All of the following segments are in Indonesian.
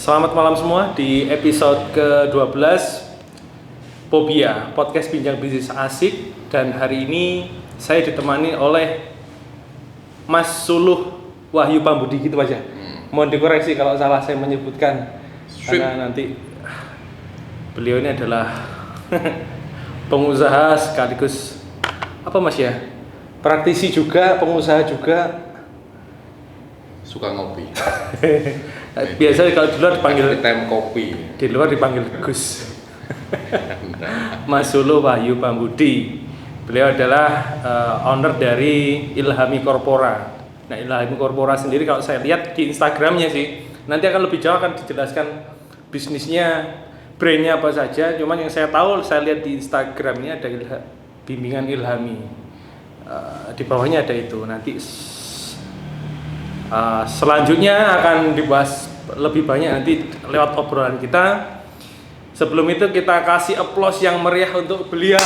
Selamat malam semua di episode ke-12 Pobia, podcast bincang bisnis asik. Dan hari ini saya ditemani oleh Mas Suluh Wahyu Pambudi gitu aja. Mohon dikoreksi kalau salah saya menyebutkan. Karena nanti beliau ini adalah pengusaha sekaligus apa Mas ya? Praktisi juga, pengusaha juga, suka ngopi. Biasa kalau di luar dipanggil time kopi. Di luar dipanggil Gus. Mas Suluh Wahyu Pambudi. Beliau adalah owner dari Ilhami Corpora. Nah, Ilhami Corpora sendiri kalau saya lihat di Instagramnya sih, nanti akan lebih jauh akan dijelaskan bisnisnya, brandnya apa saja. Cuman yang saya tahu, saya lihat di Instagramnya ada bimbingan Ilhami. Di bawahnya ada itu. Nanti selanjutnya akan dibahas lebih banyak nanti lewat obrolan kita. Sebelum itu kita kasih aplaus yang meriah untuk beliau.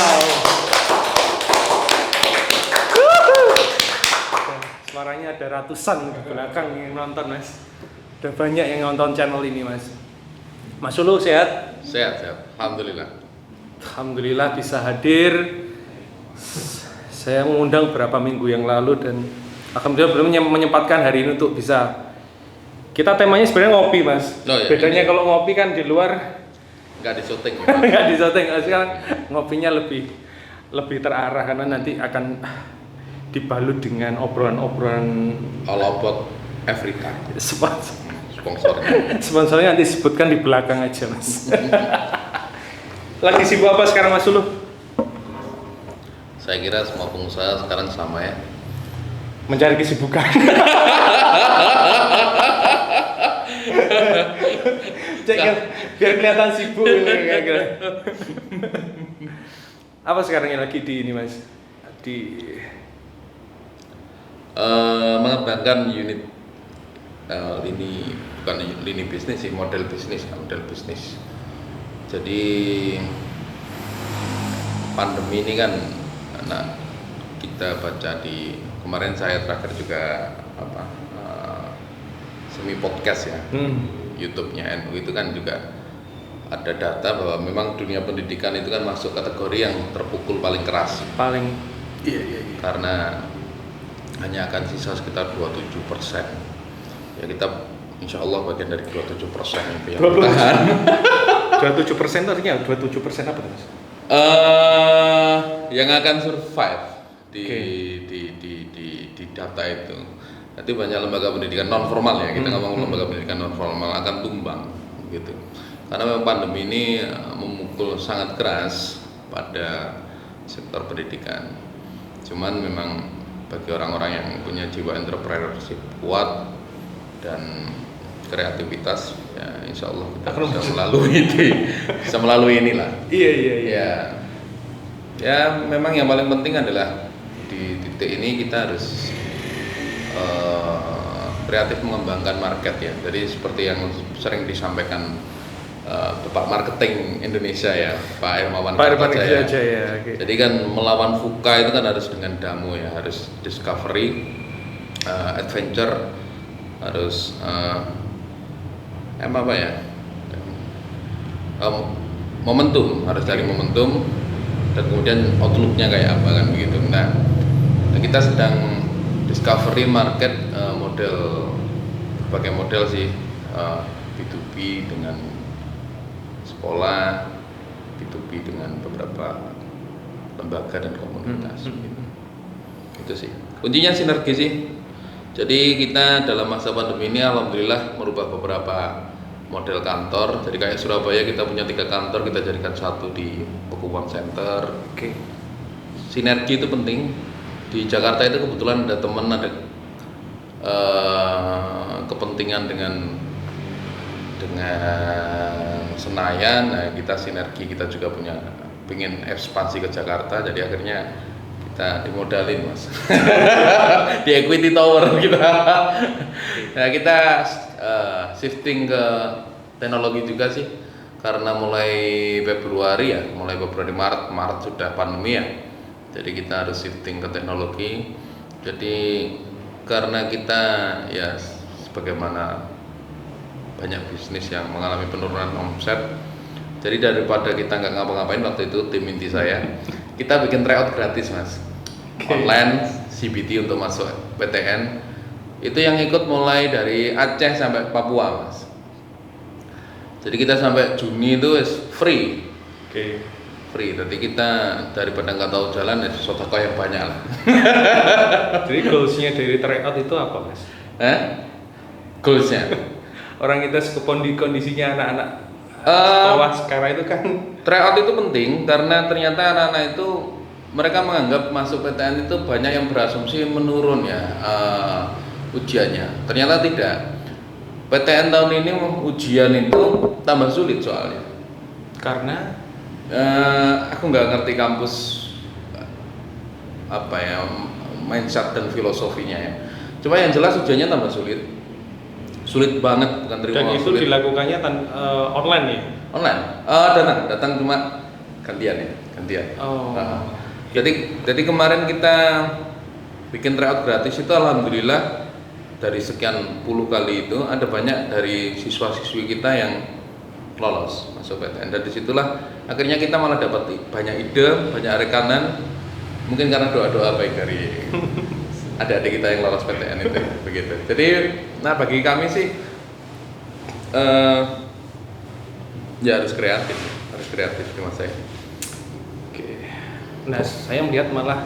Suaranya ada ratusan di belakang yang nonton, Mas. Ada banyak yang nonton channel ini, Mas. Mas Suluh sehat? Sehat. Alhamdulillah. Alhamdulillah bisa hadir. Saya mengundang beberapa minggu yang lalu dan alhamdulillah belum menyempatkan hari ini untuk bisa. Kita temanya sebenarnya ngopi, Mas. Oh, iya, bedanya ini. kalau ngopi kan di luar Nggak disyuting. nggak disetting. Sekarang ngopinya lebih terarah karena nanti akan dibalut dengan obrolan-obrolan All about Africa. Sponsornya nanti sebutkan di belakang aja, Mas. Lagi sibuk apa sekarang, Mas Suluh? Saya kira semua pengusaha sekarang sama ya. Mencari kesibukan. Biar kelihatan sibuk. Apa sekarang yang lagi di ini, Mas? Mengembangkan unit lini bisnis sih, model bisnis. Jadi pandemi ini kan, nah, kita baca di kemarin saya terakhir juga semi podcast ya, YouTube-nya NU itu kan juga ada data bahwa memang dunia pendidikan itu kan masuk kategori yang terpukul paling keras. Iya. Karena hanya akan sisa sekitar 27%. Ya kita insya Allah bagian dari 27% yang bertahan. 27% artinya 27% apa, Mas? Yang akan survive di data itu. Nanti banyak lembaga pendidikan non formal ya, kita ngomong lembaga pendidikan non formal akan tumbang gitu. Karena memang pandemi ini memukul sangat keras pada sektor pendidikan. Cuman memang bagi orang-orang yang punya jiwa entrepreneurship kuat dan kreativitas, ya insya Allah kita bisa melalui inilah. Iya. Ya memang yang paling penting adalah di titik ini kita harus kreatif mengembangkan market ya. Jadi seperti yang sering disampaikan Bapak Marketing Indonesia ya, Pak Hermawan Kartajaya. Okay. Jadi kan melawan VUCA itu kan harus dengan damu ya, harus discovery, adventure, harus momentum, harus cari momentum dan kemudian outlooknya kayak apa kan begitu. Nah, kita sedang discovery market berbagai model sih, B2B dengan sekolah, B2B dengan beberapa lembaga dan komunitas. Gitu. Itu sih kuncinya, sinergi sih. Jadi kita dalam masa pandemi ini alhamdulillah merubah beberapa model kantor. Jadi kayak Surabaya kita punya 3 kantor, kita jadikan 1 di Pakuwon Center. Oke. Sinergi itu penting. Di Jakarta itu kebetulan ada teman, ada kepentingan dengan Senayan. Nah, kita sinergi, kita juga pengen ekspansi ke Jakarta. Jadi akhirnya kita dimodalin, Mas. Di Equity Tower kita. Nah, kita shifting ke teknologi juga sih, karena mulai Februari Maret sudah pandemi ya. Jadi kita harus shifting ke teknologi. Jadi karena kita ya sebagaimana banyak bisnis yang mengalami penurunan omset. Jadi daripada kita nggak ngapa-ngapain waktu itu tim inti saya, kita bikin tryout gratis mas, online CBT untuk masuk PTN. Itu yang ikut mulai dari Aceh sampai Papua mas. Jadi kita sampai Juni itu free. Free. Jadi kita daripada nggak tahu jalan ya sodako yang banyak lah. Jadi goalsnya dari tryout itu apa mas? Goalsnya? Orang kita kondisinya anak-anak sekolah sekarang itu kan. Tryout itu penting karena ternyata anak-anak itu mereka menganggap masuk PTN itu banyak yang berasumsi menurun ya ujiannya. Ternyata tidak. PTN tahun ini ujian itu tambah sulit soalnya. Karena aku nggak ngerti kampus apa ya mindset dan filosofinya ya. Cuma yang jelas ujiannya tambah sulit banget, bukan terima. Dan itu sulit. Dilakukannya online ya? Online. Datang cuma gantian. Oh. Jadi kemarin kita bikin tryout gratis itu alhamdulillah dari sekian puluh kali itu ada banyak dari siswa-siswi kita yang lolos masuk PTN, dan disitulah akhirnya kita malah dapat banyak ide, banyak rekanan, mungkin karena doa-doa baik dari adik-adik kita yang lolos PTN itu begitu. Jadi bagi kami sih ya harus kreatif di masa ini. Oke. Nah saya melihat malah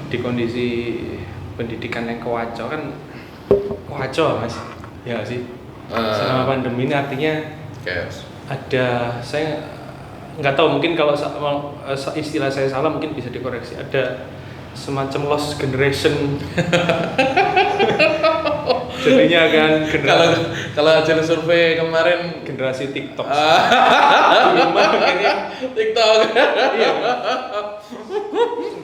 di kondisi pendidikan yang kacau mas, ya sih. Selama pandemi ini artinya ada, saya nggak tahu, mungkin kalau istilah saya salah mungkin bisa dikoreksi, ada semacam lost generation. Jadinya kan kalau hasil survei kemarin generasi TikTok. TikTok. Iya.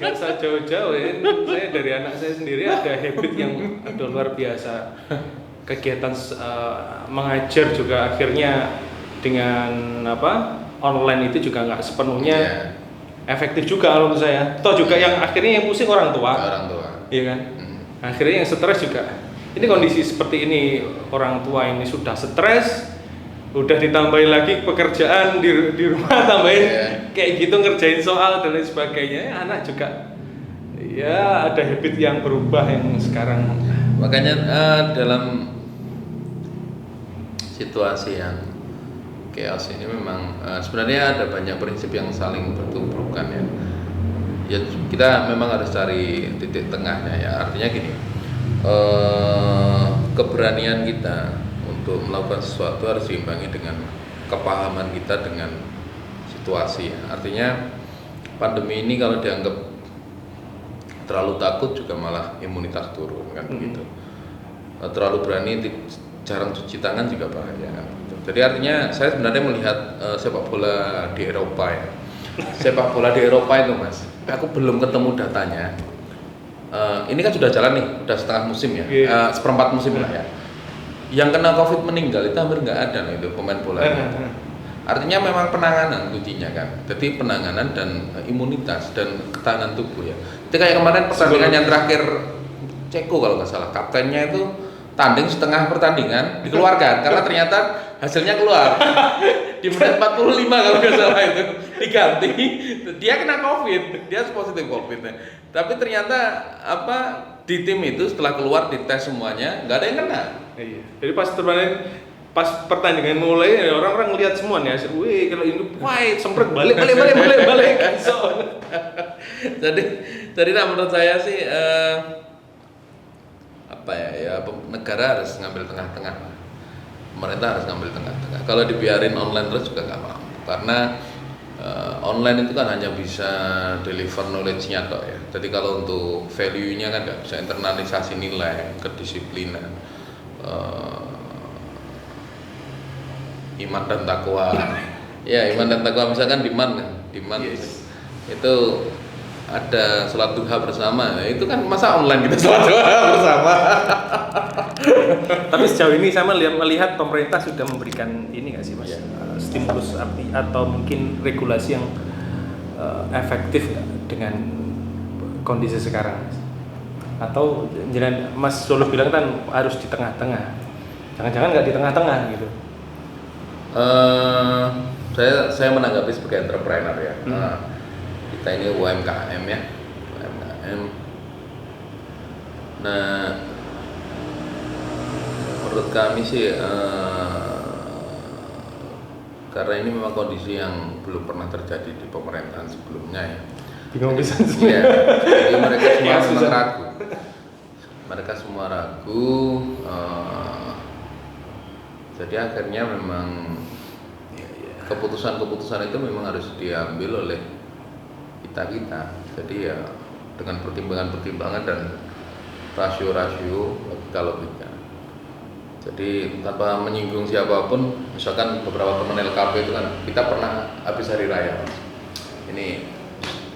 Nggak usah jauh-jauh ya. Saya dari anak saya sendiri ada habit yang luar biasa. Kegiatan mengajar juga akhirnya dengan online itu juga nggak sepenuhnya efektif juga menurut saya. Toh juga yang akhirnya yang pusing orang tua. Iya kan? Akhirnya yang stres juga. Ini kondisi seperti ini, orang tua ini sudah stres, udah ditambahin lagi pekerjaan di rumah, tambahin kayak gitu ngerjain soal dan lain sebagainya. Anak juga ya ada habit yang berubah yang sekarang. Makanya dalam situasi yang chaos ini memang sebenarnya ada banyak prinsip yang saling bertumbukan ya. Ya kita memang harus cari titik tengahnya ya. Artinya gini, keberanian kita untuk melakukan sesuatu harus diimbangi dengan kepahaman kita dengan situasi. Artinya pandemi ini kalau dianggap terlalu takut juga malah imunitas turun kan begitu. Terlalu berani jarang cuci tangan juga bahaya kan. Jadi artinya saya sebenarnya melihat sepak bola di Eropa ya. Sepak bola di Eropa itu mas, aku belum ketemu datanya. Ini kan sudah jalan nih, udah setengah musim ya, seperempat musim lah ya. Yang kena COVID meninggal itu hampir nggak ada loh itu pemain bola. Artinya memang penanganan kuncinya kan. Jadi penanganan dan imunitas dan ketahanan tubuh ya. Itu kayak kemarin pertandingan yang terakhir Ceko kalau nggak salah, kaptennya itu tanding setengah pertandingan dikeluarkan karena ternyata hasilnya keluar di menit 45 kalau nggak salah itu diganti, dia kena COVID, dia positif COVID. Tapi ternyata di tim itu setelah keluar dites semuanya nggak ada yang kena. Iya. Jadi pas pertandingan mulai orang-orang ngelihat semua nih, wih kalau ini semprot balik. So. Jadi menurut saya sih negara harus ngambil tengah-tengah, pemerintah harus ngambil tengah-tengah. Kalau dibiarin online terus juga nggak mampu, karena online itu kan hanya bisa deliver knowledge-nya toh ya. Jadi kalau untuk value-nya kan nggak bisa, internalisasi nilai, kedisiplinan, iman dan takwa. Ya iman dan takwa misalkan diman yes. Itu ada sholat duha bersama, itu kan masa online kita sholat duha bersama. Tapi sejauh ini saya melihat pemerintah sudah memberikan ini nggak sih mas, stimulus atau mungkin regulasi yang efektif dengan kondisi sekarang, atau jangan Mas Solo bilang kan harus di tengah-tengah. Jangan-jangan nggak di tengah-tengah gitu. Saya menanggapi sebagai entrepreneur ya. Kita ini UMKM ya, UMKM. Nah, menurut kami sih karena ini memang kondisi yang belum pernah terjadi di pemerintahan sebelumnya ya. Bingung bisa sih. Ya, jadi mereka semua memang ragu. Mereka semua ragu. Jadi akhirnya memang keputusan-keputusan itu memang harus diambil oleh kita. Jadi ya dengan pertimbangan-pertimbangan dan rasio-rasio logika. Jadi tanpa menyinggung siapapun, misalkan beberapa teman LKP itu kan kita pernah habis hari raya, Mas. Ini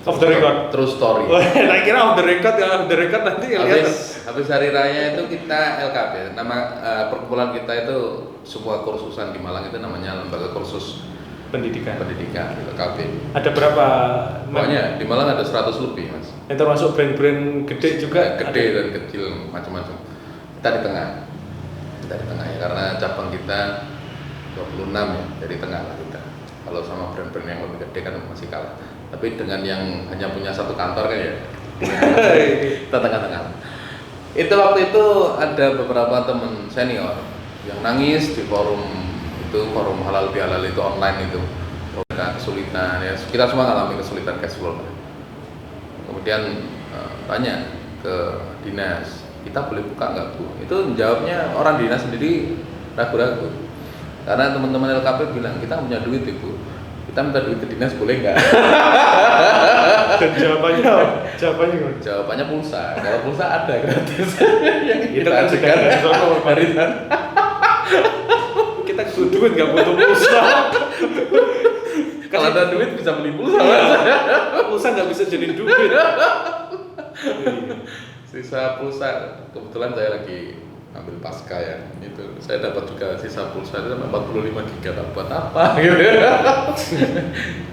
off the record, true story. Nah kira off the record nanti lihat. Habis hari raya itu kita LKP, nama perkumpulan kita itu sebuah kursusan di Malang itu namanya Lembaga Kursus Pendidikan LKP. Ada berapa? Pokoknya di Malang ada 100 lebih, Mas. Yang termasuk brand-brand gede juga. Gede dan kecil macam-macam. Kita di tengah ya, karena cabang kita 26 ya, jadi tengah lah kita. Kalau sama brand-brand yang lebih gede kan masih kalah. Tapi dengan yang hanya punya satu kantor kan ya, kita tengah-tengah. Itu waktu itu ada beberapa teman senior yang nangis di forum halal bihalal itu online itu. Mereka kesulitan ya, kita semua mengalami kesulitan cash flow. Kemudian tanya ke dinas, kita boleh buka nggak Bu? Itu jawabnya orang dinas sendiri ragu-ragu. Karena teman-teman LKP bilang kita punya duit Ibu, kita minta duit ke dinas boleh nggak? Dan jawabannya pulsa. Kalau pulsa ada gratis. Itu kan sudah dari kita duit nggak butuh pulsa. Kalau ada duit bisa beli pulsa. Pulsa nggak bisa jadi duit. Sisa pulsa kebetulan saya lagi ambil pasca ya, itu saya dapat juga sisa pulsa itu 45 giga, buat apa gitu.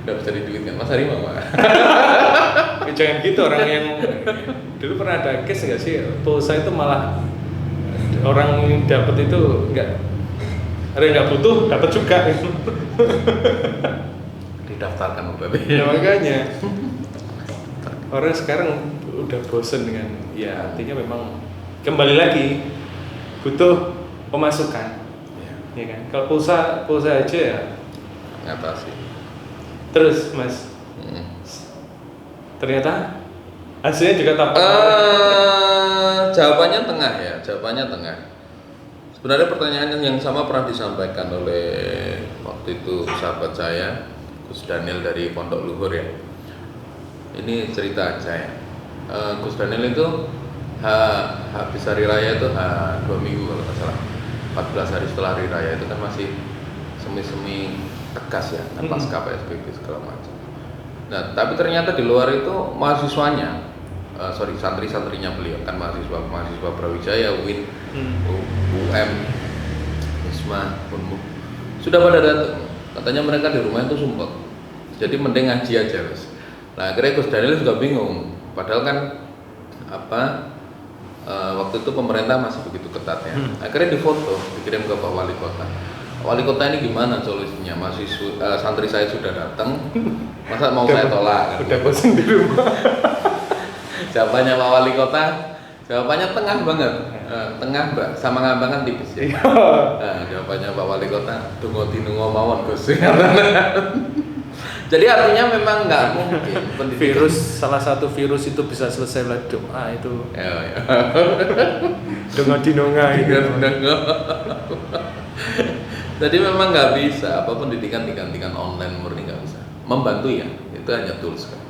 Udah bisa diduitkan Mas Harimau mah. Jangan gitu, orang yang dulu pernah ada case nggak sih, pulsa itu malah orang yang dapat itu nggak butuh dapat juga. Didaftarkan Mbak. Ya makanya orang sekarang udah bosen dengan ya, artinya memang kembali lagi butuh pemasukan, ya kan? Kalau pulsa aja ya ngatasi. Terus Mas, ternyata hasilnya juga tampak. Jawabannya tengah. Sebenarnya pertanyaan yang sama pernah disampaikan oleh waktu itu sahabat saya Gus Daniel dari Pondok Luhur ya. Ini cerita saya. Gus Daniel itu habis hari raya itu 2 minggu kalau nggak salah, 14 hari setelah hari raya itu kan masih semi tegas ya, pasca PSBB segala macam. Nah tapi ternyata di luar itu mahasiswanya, santri-santrinya beliau kan mahasiswa Brawijaya, UIN, UM, Wisma, Unmul sudah pada datang. Katanya mereka di rumah itu sumpah, jadi mending ngaji aja Mas. Nah akhirnya Gus Daniel juga bingung, padahal kan waktu itu pemerintah masih begitu ketat ya. Akhirnya difoto, dikirim ke Pak Wali Kota. Wali Kota ini gimana solusinya? Santri saya sudah datang, masa mau saya tolak? Udah bosan di rumah. Jawabannya Pak Wali Kota, jawabannya tengah banget, tengah sama ngambangan tipis ya. Jawabannya Pak Wali Kota, tunggu tinungo mawon Gus. Jadi artinya memang nggak mungkin pendidikan. Salah satu virus itu bisa selesai oleh doa itu. Ya. Dengan dinonga itu. Jadi memang nggak bisa pendidikan digantikan online murni, nggak bisa. Membantu ya, itu hanya tools kan.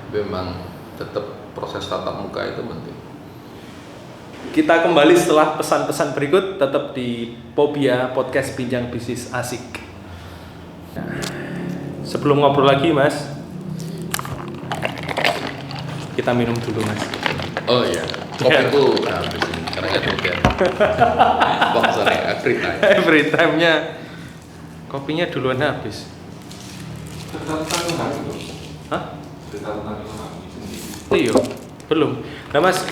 Memang tetap proses tatap muka itu penting. Kita kembali setelah pesan-pesan berikut, tetap di Pobia Podcast Bincang Bisnis Asik. Sebelum ngobrol lagi Mas, kita minum dulu Mas. Oh iya, kopiku habis ini, karena nggak juga. Boxernya Every time-nya kopinya duluan habis. Hah? Iya, belum. Nah Mas,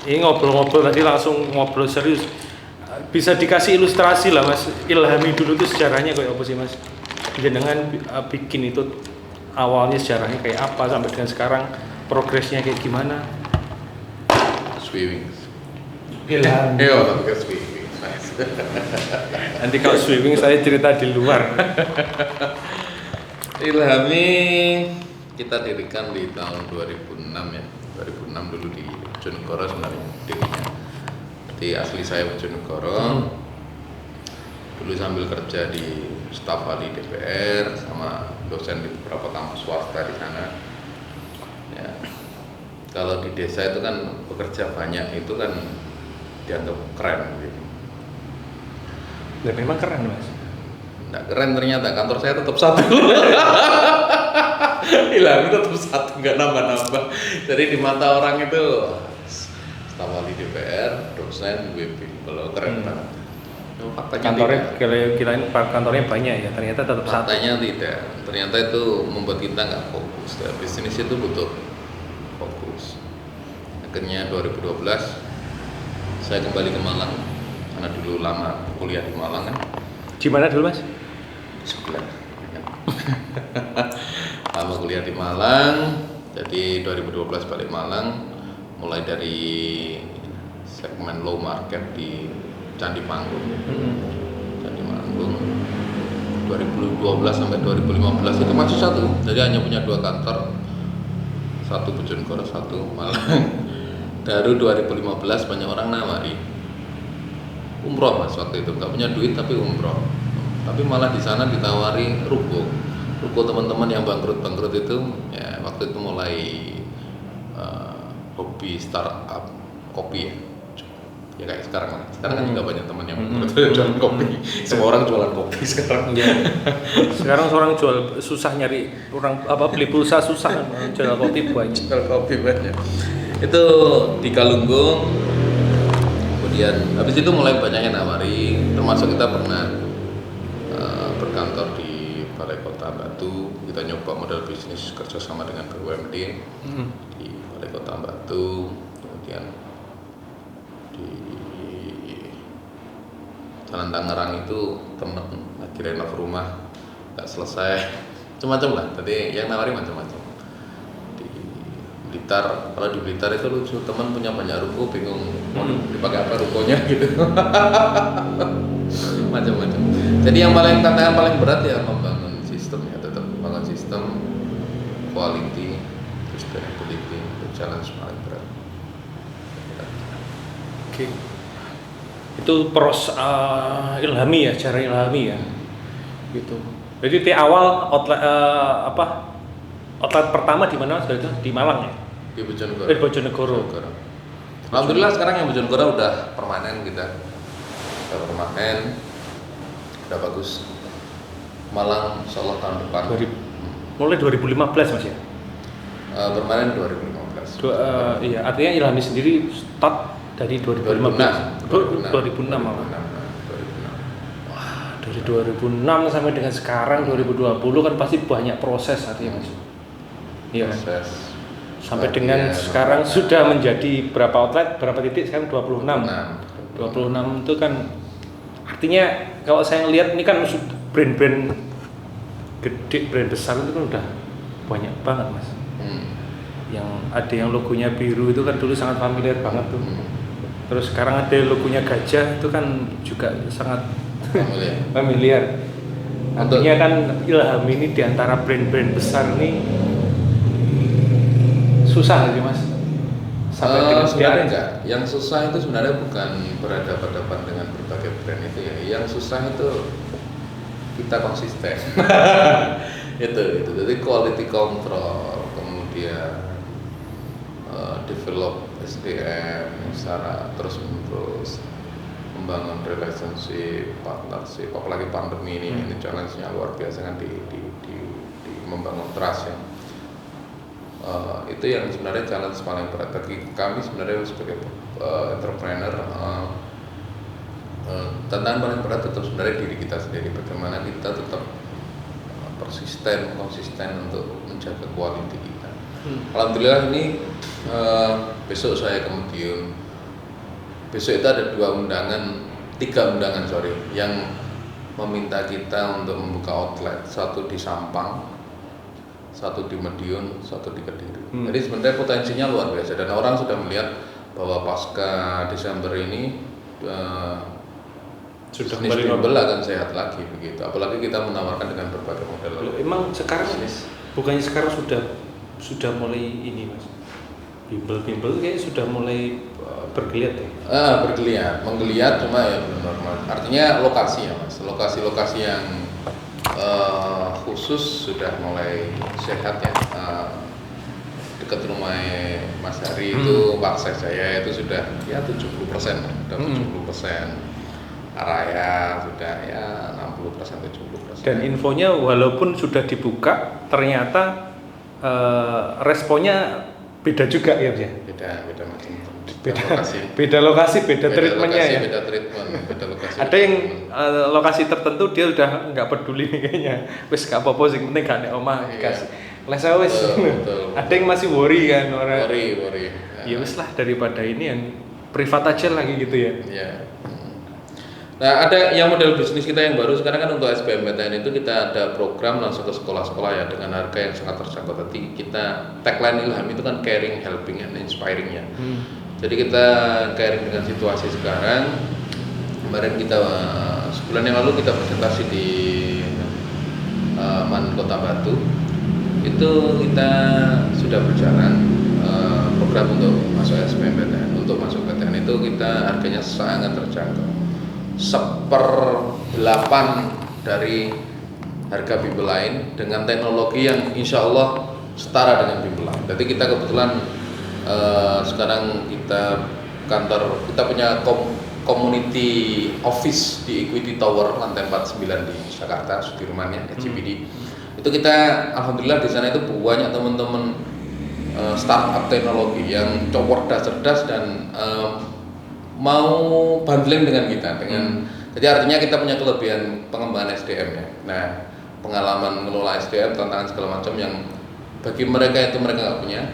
ini ngobrol-ngobrol tadi langsung ngobrol serius. bisa dikasih ilustrasi lah Mas, Ilhami dulu tuh sejarahnya kayak apa sih Mas? Jenengan bikin itu awalnya sejarahnya kayak apa sampai dengan sekarang progresnya kayak gimana? Swimming. Ilhami. Iya, tapi kan swimming. Nice. Nanti kalau swimming saya cerita di luar. Ilhami kita dirikan di tahun 2006 ya. 2006 dulu di Bojonegoro sebenarnya dirinya. Jadi asli saya Bojonegoro. Dulu sambil kerja di staf ahli DPR sama dosen di beberapa kampus swasta di sana. Ya. Kalau di desa itu kan pekerja banyak itu kan dianggap keren gitu. Dan memang keren Mas. Nggak keren ternyata, kantor saya tetap satu. Ilhami tetap satu, nggak nambah-nambah. Jadi di mata orang itu staf ahli DPR, dosen, WP, kalau keren banget. Faktanya Kantornya tidak. kirain kantornya banyak ya, ternyata tetap satu. Faktanya tidak. Ternyata itu membuat kita nggak fokus. Bisnis itu butuh fokus. Akhirnya 2012 saya kembali ke Malang karena dulu lama kuliah di Malang kan. Di mana dulu Mas? Sebelah. Lama kuliah di Malang, jadi 2012 balik Malang, mulai dari segmen low market di Candi Panggung. Candi Panggung 2012 sampai 2015 itu masih satu, jadi hanya punya 2 kantor, satu Bojonegoro, satu Malang. Baru 2015 banyak orang nawari umroh Mas waktu itu, nggak punya duit tapi umroh. Tapi malah di sana ditawari ruko teman-teman yang bangkrut itu ya waktu itu mulai hobi startup kopi ya kayak sekarang kan juga banyak teman yang bangkrut jualan kopi, semua orang jualan kopi sekarang. Sekarang seorang jual susah nyari orang beli pulsa susah, jual kopi banyak. Itu di Galunggung. Kemudian habis itu mulai banyak yang nawari, termasuk kita pernah berkantor di Balai Kota Batu. Kita nyoba model bisnis kerjasama dengan BUMD di Balai Kota Batu. Kemudian di Jalan Tangerang itu teman lagi renov rumah nggak selesai, macam-macam lah. Tadi yang nawari macam-macam. Blitar, kalau di Blitar itu lucu, teman punya banyak ruko, bingung mau dipakai apa rukonya gitu. Macam-macam. Jadi yang tantangan paling berat ya membangun sistem ya, tetap membangun sistem, quality, sustainability, itu challenge paling berat. Oke. Itu Ilhami ya, cara Ilhami ya. Gitu. Jadi di awal outlet pertama di mana Mas? Itu di Malang ya? Di Bojonegoro. Di Bojonegoro. Alhamdulillah sekarang yang Bojonegoro udah permanen kita. Udah permanen. Udah bagus. Malang insyaallah tahun depan. Mulai 2015 Mas ya? Permanen 2015. Iya, artinya Ilhami sendiri start dari 2015. 2006 malah. 2006. Wah, dari 2006 sampai dengan sekarang 2020 kan pasti banyak proses artinya Mas. Iya. Proses. Sampai dengan sekarang sudah menjadi berapa outlet, berapa titik sekarang 26. 26 itu kan artinya kalau saya lihat ini kan brand-brand gede, brand besar itu kan udah banyak banget Mas. Yang ada yang logonya biru itu kan dulu sangat familiar banget tuh. Terus sekarang ada logonya gajah itu kan juga sangat familiar. Artinya kan Ilhami ini diantara brand-brand besar nih susah sih Mas. Sampai dengan sebenarnya enggak. Yang susah itu sebenarnya bukan berhadapan-hadapan dengan berbagai brand itu ya. Yang susah itu kita konsisten. itu. Jadi quality control, kemudian develop SDM secara terus-menerus, membangun relationship, partnership. Apalagi pandemi ini challenge-nya luar biasa kan di membangun trust ya. Itu yang sebenarnya challenge paling berat bagi kami sebenarnya sebagai entrepreneur. Tantangan paling berat tetap sebenarnya diri kita sendiri, bagaimana kita tetap konsisten untuk menjaga quality kita. Alhamdulillah ini besok saya ke Madiun. Besok itu ada 2 undangan 3 undangan yang meminta kita untuk membuka outlet, satu di Sampang, satu di Madiun, satu di Kediri. Jadi sebenarnya potensinya luar biasa dan orang sudah melihat bahwa pasca Desember ini Sudah bisnis kembali bimbel akan sehat lagi begitu. Apalagi kita menawarkan dengan berbagai model. Emang sekarang bukannya sekarang sudah mulai ini Mas? Bimbel kayak sudah mulai bergeliat ya? Menggeliat cuma ya belum normal. Artinya lokasi ya Mas, lokasi-lokasi yang khusus sudah mulai sehat ya. Dekat rumah Mas Hari itu Pak Jaya itu sudah ya 70%, sudah 70%. Araya sudah ya 60%, 70%. Dan infonya walaupun sudah dibuka ternyata responnya beda juga ya Mas ya? Beda macam. Beda lokasi, beda treatmentnya ya. Beda lokasi. Ada yang lokasi tertentu dia udah nggak peduli nih kayaknya. Wis gak apa-apa sih, penting gak nek omah dikasih. Les wis. Ada yang masih worry kan orang. Worry. Ya wis lah daripada ini yang privat aja lagi gitu ya. Iya. Nah, ada yang model bisnis kita yang baru sekarang kan untuk SBMPTN itu kita ada program langsung ke sekolah-sekolah ya dengan harga yang sangat terjangkau. Tadi kita tagline Ilham itu kan caring, helping, and inspiring ya. Jadi kita caring dengan situasi sekarang. Kemarin kita sebulan yang lalu kita presentasi di Man Kota Batu. Itu kita sudah berjalan program untuk masuk SBMPTN. Untuk masuk PTN itu kita harganya sangat terjangkau. 1/8 dari harga bimbel lain dengan teknologi yang insya Allah setara dengan bimbel lain. Jadi kita kebetulan sekarang kita punya community office di Equity Tower lantai 49 di Jakarta, Sudirman ya, CBD. Itu kita alhamdulillah di sana itu banyak teman-teman startup teknologi yang cerdas dan mau bundling dengan kita jadi artinya kita punya kelebihan pengembangan SDM ya. Nah, pengalaman mengelola SDM, tantangan segala macam yang bagi mereka itu mereka nggak punya,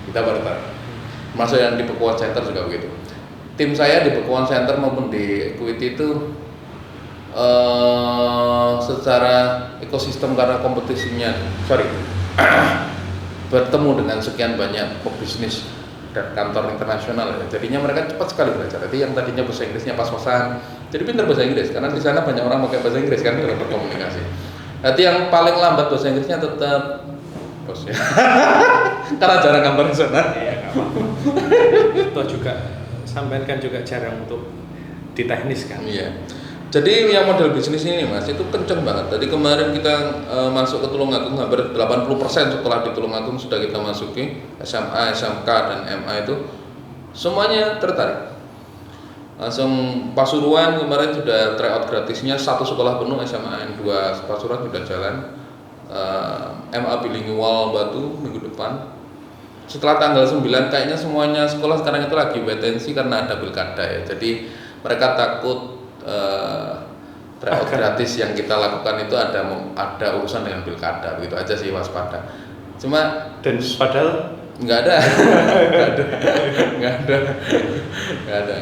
kita bareng. Masuk yang di Bekuan Center juga begitu. Tim saya di Bekuan Center maupun di Equity itu secara ekosistem karena kompetisinya bertemu dengan sekian banyak pebisnis dan kantor internasional ya. Jadinya mereka cepat sekali belajar. Jadi yang tadinya bahasa Inggrisnya pas-pasan, jadi pintar bahasa Inggris karena di sana banyak orang pakai bahasa Inggris kan dalam berkomunikasi. Nanti yang paling lambat bahasa Inggrisnya tetap bosnya. Karena jarang kantor di sana. Iya, enggak apa-apa. Itu juga sampean kan juga jarang untuk diteknis kan. Iya. Jadi yang model bisnis ini Mas itu kenceng banget. Tadi kemarin kita masuk ke Tulungagung hampir 80% sekolah di Tulungagung sudah kita masuki, SMA, SMK dan MA itu semuanya tertarik. Langsung Pasuruan kemarin sudah tryout gratisnya 1 sekolah penuh SMA, 2 Pasuruan sudah jalan. MA bilingual Batu minggu depan. Setelah tanggal 9 kayaknya semuanya sekolah sekarang itu lagi wait and see karena ada pilkada ya. Jadi mereka takut tryout gratis yang kita lakukan itu ada urusan dengan pilkada, begitu aja sih, waspada. Cuma dan padahal nggak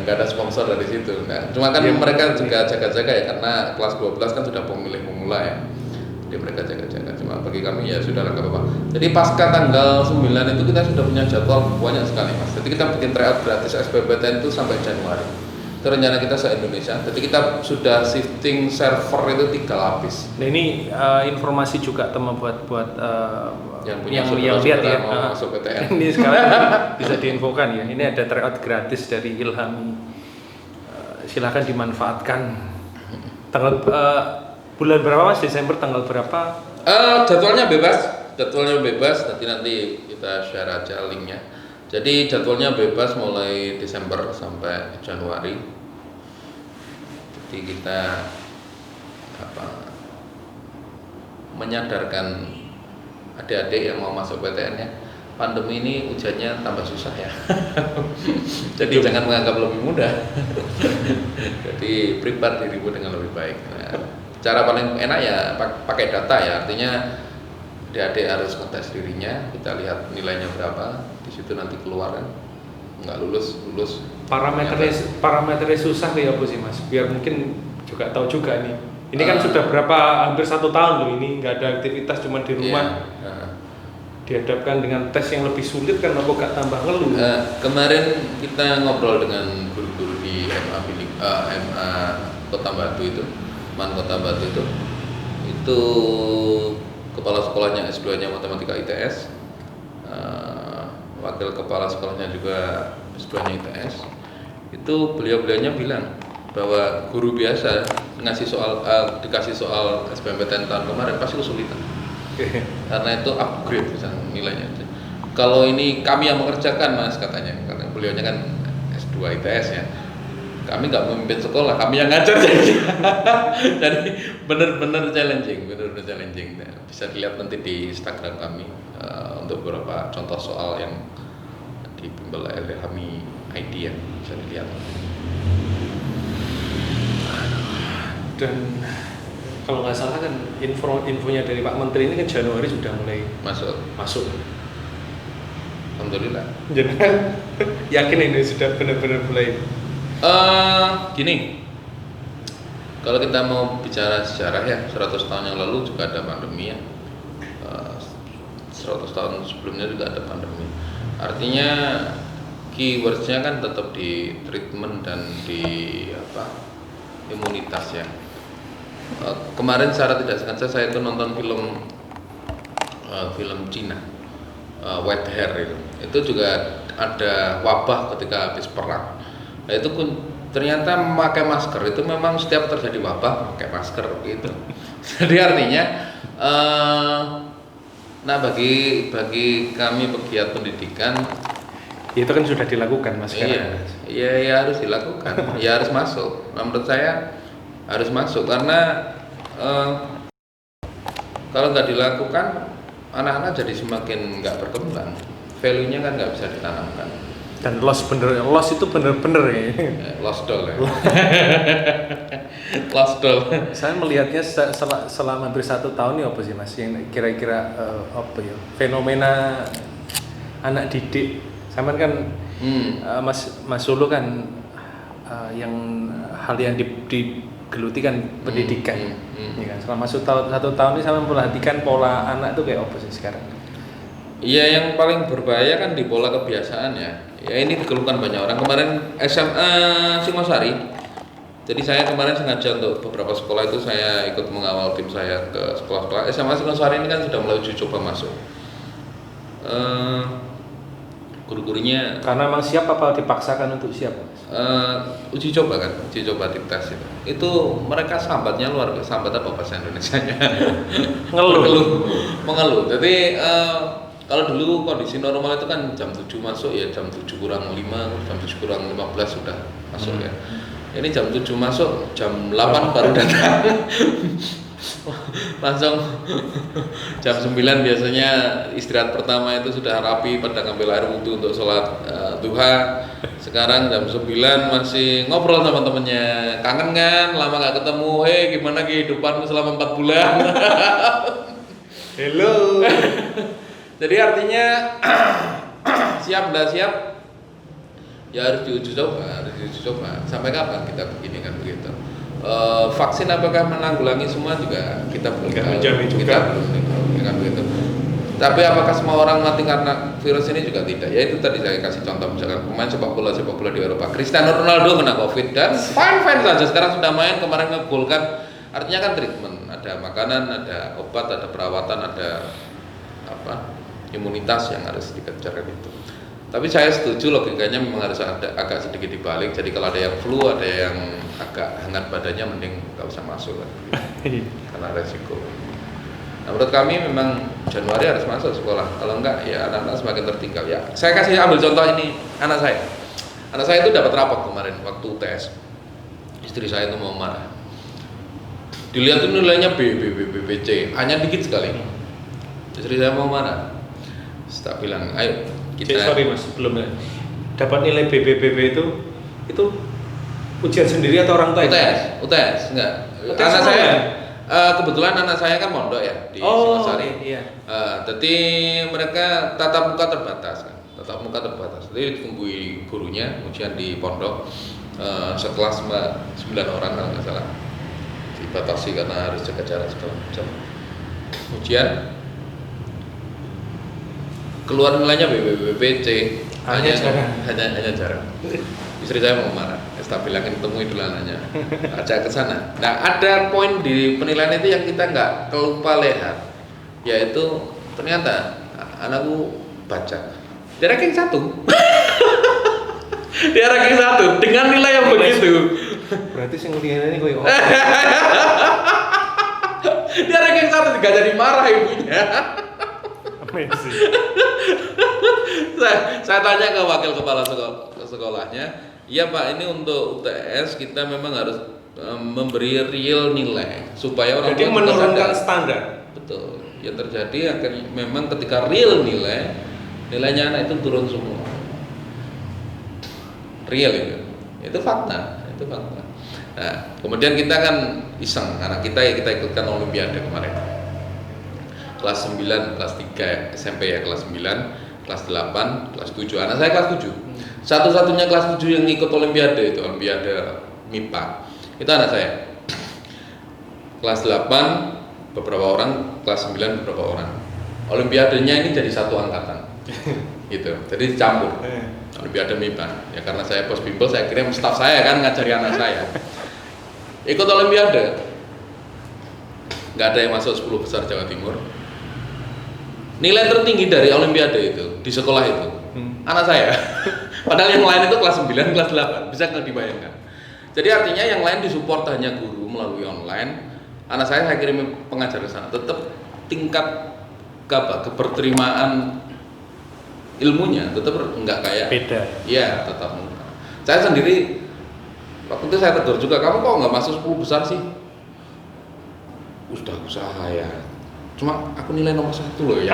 ada sponsor dari situ. Nah, cuma kan mereka juga jaga-jaga ya karena kelas 12 kan sudah pemilih pemula ya. Jadi mereka jaga-jaga. Cuma bagi kami ya sudah nggak apa-apa. Jadi pasca tanggal 9 itu kita sudah punya jadwal banyak sekali Mas. Jadi kita bikin tryout gratis SBMPTN itu sampai Januari. Itu rencana kita se-Indonesia. Jadi kita sudah shifting server itu 3 lapis. Nah ini informasi juga teman buat yang lihat ya. Masuk PTN. Ini sekarang bisa diinfokan ya. Ini ada tryout gratis dari Ilham. Silahkan dimanfaatkan. Tanggal bulan berapa Mas? Desember tanggal berapa? Jadwalnya bebas. Nanti kita share aja linknya. Jadi jadwalnya bebas mulai Desember sampai Januari. Jadi kita menyadarkan adik-adik yang mau masuk PTN ya, pandemi ini ujiannya tambah susah ya. Jadi jangan menganggap lebih mudah. Jadi prepare dirimu dengan lebih baik. Nah, cara paling enak ya pakai data ya, artinya adik-adik harus ngetes dirinya, kita lihat nilainya berapa, di situ nanti keluar kan nggak lulus parameternya susah kayak apa sih Mas? Biar mungkin juga tahu juga nih. Ini kan sudah hampir 1 tahun loh ini nggak ada aktivitas, cuma di rumah. Dihadapkan dengan tes yang lebih sulit kan, apa gak tambah ngeluh? Kemarin kita ngobrol dengan guru-guru di MA Kota Batu itu, Man Kota Batu itu kepala sekolahnya S2-nya Matematika ITS, wakil kepala sekolahnya juga S2-nya ITS. Itu beliau-beliaunya bilang bahwa guru biasa dikasih soal SBMPTN tahun kemarin pasti kesulitan. Karena itu upgrade nilainya. Kalau ini kami yang mengerjakan Mas katanya, karena beliaunya kan S2 ITS ya. Kami nggak memimpin sekolah, kami yang ngajar jadi benar-benar challenging. Bisa dilihat nanti di Instagram kami untuk beberapa contoh soal yang dibimbel oleh kami ID ya, bisa dilihat. Dan kalau nggak salah kan infonya dari Pak Menteri ini kan Januari sudah mulai masuk. Alhamdulillah. Jangan yakin ini sudah benar-benar mulai. Gini, kalau kita mau bicara sejarah ya, 100 tahun yang lalu juga ada pandemi ya. 100 tahun sebelumnya juga ada pandemi. Artinya keywordsnya kan tetap di treatment dan di imunitas ya. Kemarin secara tidak sengaja saya itu nonton film Cina, White Hair itu juga ada wabah ketika habis perang. Nah, itu ternyata memakai masker itu memang setiap terjadi wabah pakai masker gitu. Jadi artinya bagi kami pegiat pendidikan itu kan sudah dilakukan Mas. Iya harus dilakukan, ya harus masuk. Nah, menurut saya harus masuk karena kalau nggak dilakukan anak-anak jadi semakin nggak berkembang, value-nya kan nggak bisa ditanamkan. Dan loss itu bener-bener ya. Lost doll ya. Lost doll. Saya melihatnya selama hampir 1 tahun ini apa sih Mas yang kira-kira fenomena anak didik. Sama kan Mas Solo kan yang hal yang digeluti kan pendidikan. Ya kan? Selama 1 tahun ini saya memperhatikan pola anak itu kayak apa sih sekarang? Iya, yang paling berbahaya kan di pola kebiasaan ya. Ya ini dikeluhkan banyak orang. Kemarin SMA Singosari. Jadi saya kemarin sengaja untuk beberapa sekolah itu saya ikut mengawal tim saya ke sekolah-sekolah. SMA Singosari ini kan sudah mulai uji coba masuk. Guru-gurunya karena memang siap apa dipaksakan untuk siap? Uji coba dites itu mereka sambatnya luar biasa. Sambat apa bahasa Indonesianya? mengeluh. Jadi kalau dulu kondisi normal itu kan jam 7 masuk ya, jam 7 kurang 5, jam 7 kurang 15 sudah masuk ya. Ini jam 7 masuk, jam 8 baru datang. Langsung jam 9 biasanya istirahat pertama itu sudah rapi pada ngambil air wudhu untuk sholat duha. Sekarang jam 9 masih ngobrol sama temennya, kangen kan, lama gak ketemu, gimana kehidupanmu selama 4 bulan. Hello. Jadi artinya siap nggak siap ya harus diuji coba. Sampai kapan kita begini kan begitu? Vaksin apakah menanggulangi semua juga kita belum menjamin juga. Kita belum kan begitu. Tapi apakah semua orang mati karena virus ini juga tidak? Ya itu tadi saya kasih contoh misalkan pemain sepak bola di Eropa, Cristiano Ronaldo kena COVID dan fine saja sekarang sudah main, kemarin ngegolkan. Artinya kan treatment, ada makanan, ada obat, ada perawatan, ada imunitas yang harus dikejar itu. Tapi saya setuju logikanya memang harus ada agak sedikit dibalik. Jadi kalau ada yang flu, ada yang agak hangat badannya, mending nggak usah masuk lah, karena resiko. Nah, menurut kami memang Januari harus masuk sekolah. Kalau enggak, ya anak-anak semakin tertinggal. Ya, saya kasih ambil contoh ini anak saya. Anak saya itu dapat rapot kemarin waktu UTS. Istri saya itu mau marah. Dilihat itu nilainya B, C, hanya dikit sekali. Istri saya mau marah. Saya bilang, ayo kita. Sorry Mas, belum ya. Dapat nilai BB itu ujian sendiri atau orang tua? UTS enggak. UTS Kebetulan anak saya kan mondok ya di Oh, Singosari. iya. Jadi mereka tatap muka terbatas kan, Jadi ditunggu gurunya ujian di pondok sekelas 9 orang kalau nggak salah. Dibatasi karena harus jaga jarak segala macam. Ujian keluar nilainya BPC hanya jarang. Istri saya mau marah, saya bilangin temui dulu anaknya, ajak ke sana. Nah, ada poin di penilaian itu yang kita nggak kelupa lihat, yaitu ternyata anakku baca dia ranking 1 dia ranking 1 dengan nilai yang begitu. Berarti sing liyane koyo dia ranking 1 gak jadi marah ibunya. amazing. Saya tanya ke wakil kepala sekolahnya, iya Pak, ini untuk UTS kita memang harus memberi real nilai supaya orang Jadi tua menurunkan sadar. standar. Betul. Yang terjadi akan memang ketika real nilainya anak itu turun semua. Real itu fakta. Nah, kemudian kita kan iseng, anak kita ikutkan olimpiade kemarin. Kelas 9, kelas 3 SMP ya, kelas 9, kelas 8, kelas 7. Anak saya kelas 7. Satu-satunya kelas 7 yang ikut olimpiade itu, olimpiade MIPA. Itu anak saya. Kelas 8 beberapa orang, kelas 9 beberapa orang. Olimpiadenya ini jadi satu angkatan. Gitu. Jadi dicampur. Olimpiade MIPA. Ya karena saya bos bimbel, saya kirim staf saya kan ngajari anak saya. Ikut olimpiade. Nggak ada yang masuk 10 besar Jawa Timur. Nilai tertinggi dari olimpiade itu di sekolah itu anak saya. Padahal yang lain itu kelas 9, kelas 8. Bisa nggak dibayangkan? Jadi artinya yang lain disupport hanya guru melalui online. Anak saya kirim pengajar ke sana. Tetap tingkat keberterimaan ilmunya tetap nggak kayak Beda. Iya, tetap muka. Saya sendiri waktu itu saya tegur juga, kamu kok nggak masuk 10 besar sih? Sudah usaha ya, cuma aku nilai nomor 1 loh ya.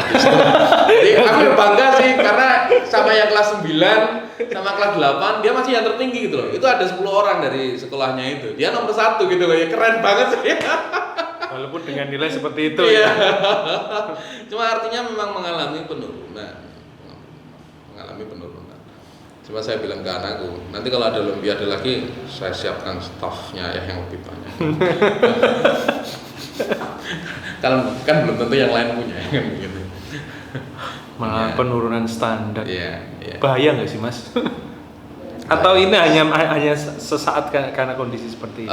Jadi aku bangga sih karena sama yang kelas 9 sama kelas 8 dia masih yang tertinggi gitu loh. Itu ada 10 orang dari sekolahnya itu, dia nomor 1 gitu loh ya, keren banget sih. Walaupun dengan nilai seperti itu Iya. ya. Cuma artinya memang mengalami penurunan. Cuma saya bilang ke anakku, nanti kalau ada olimpiade lagi, saya siapkan stafnya ya yang lebih banyak. Kalau kan belum tentu yang lain punya kan gitu. Malah penurunan standar. Iya. Bahaya nggak sih Mas? Atau ini hanya sesaat karena kondisi seperti ini?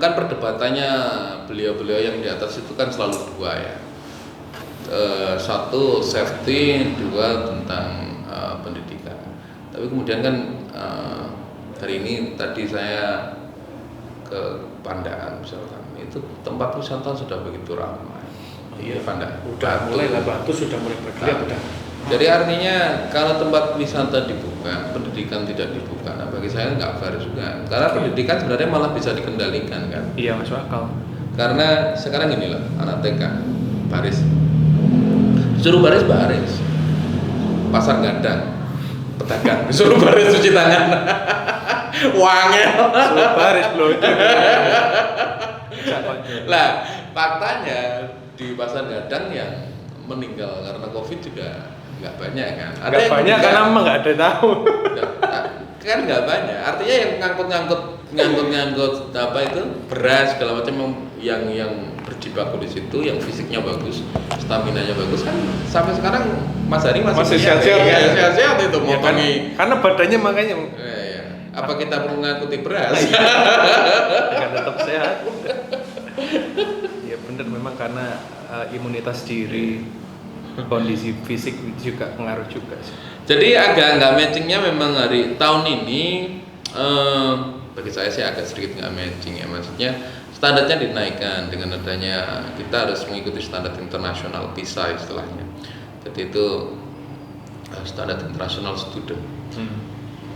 Kan perdebatannya beliau-beliau yang di atas itu kan selalu dua ya. Satu safety, dua tentang pendidikan. Tapi kemudian kan hari ini tadi saya ke Pandaan misalkan, itu tempat wisata sudah begitu ramai. Iya, Pandaan. Udah mulai lah, Batu sudah mulai bergeliat udah. Jadi artinya kalau tempat wisata dibuka, pendidikan tidak dibuka, nah bagi saya nggak fair juga. Karena pendidikan sebenarnya malah bisa dikendalikan kan. Iya, masuk akal. Karena sekarang inilah anak TK baris, suruh baris, pasar gadang, pedagang, suruh baris cuci tangan, wangel. Suruh baris loh itu. Lah faktanya di pasar gadang yang meninggal karena COVID juga nggak banyak kan. Ada Nggak yang banyak meninggal, karena emang nggak ada tahu. kan nggak banyak. Artinya yang ngangkut apa itu beras segala macam yang berjibaku di situ, yang fisiknya bagus, stamina-nya bagus kan sampai sekarang Mas Hari masih sehat-sehat ya. Sehat-sehat itu Ya, motongi. karena badannya makanya Iya. Apa kita perlu ngangkuti beras? kan tetap sehat. Ya benar, memang karena imunitas diri, kondisi fisik juga pengaruh juga sih. Jadi agak nggak matchingnya memang hari tahun ini bagi saya sih agak sedikit nggak matching ya, maksudnya standarnya dinaikkan dengan adanya kita harus mengikuti standar internasional PISA istilahnya. Jadi itu standar internasional student.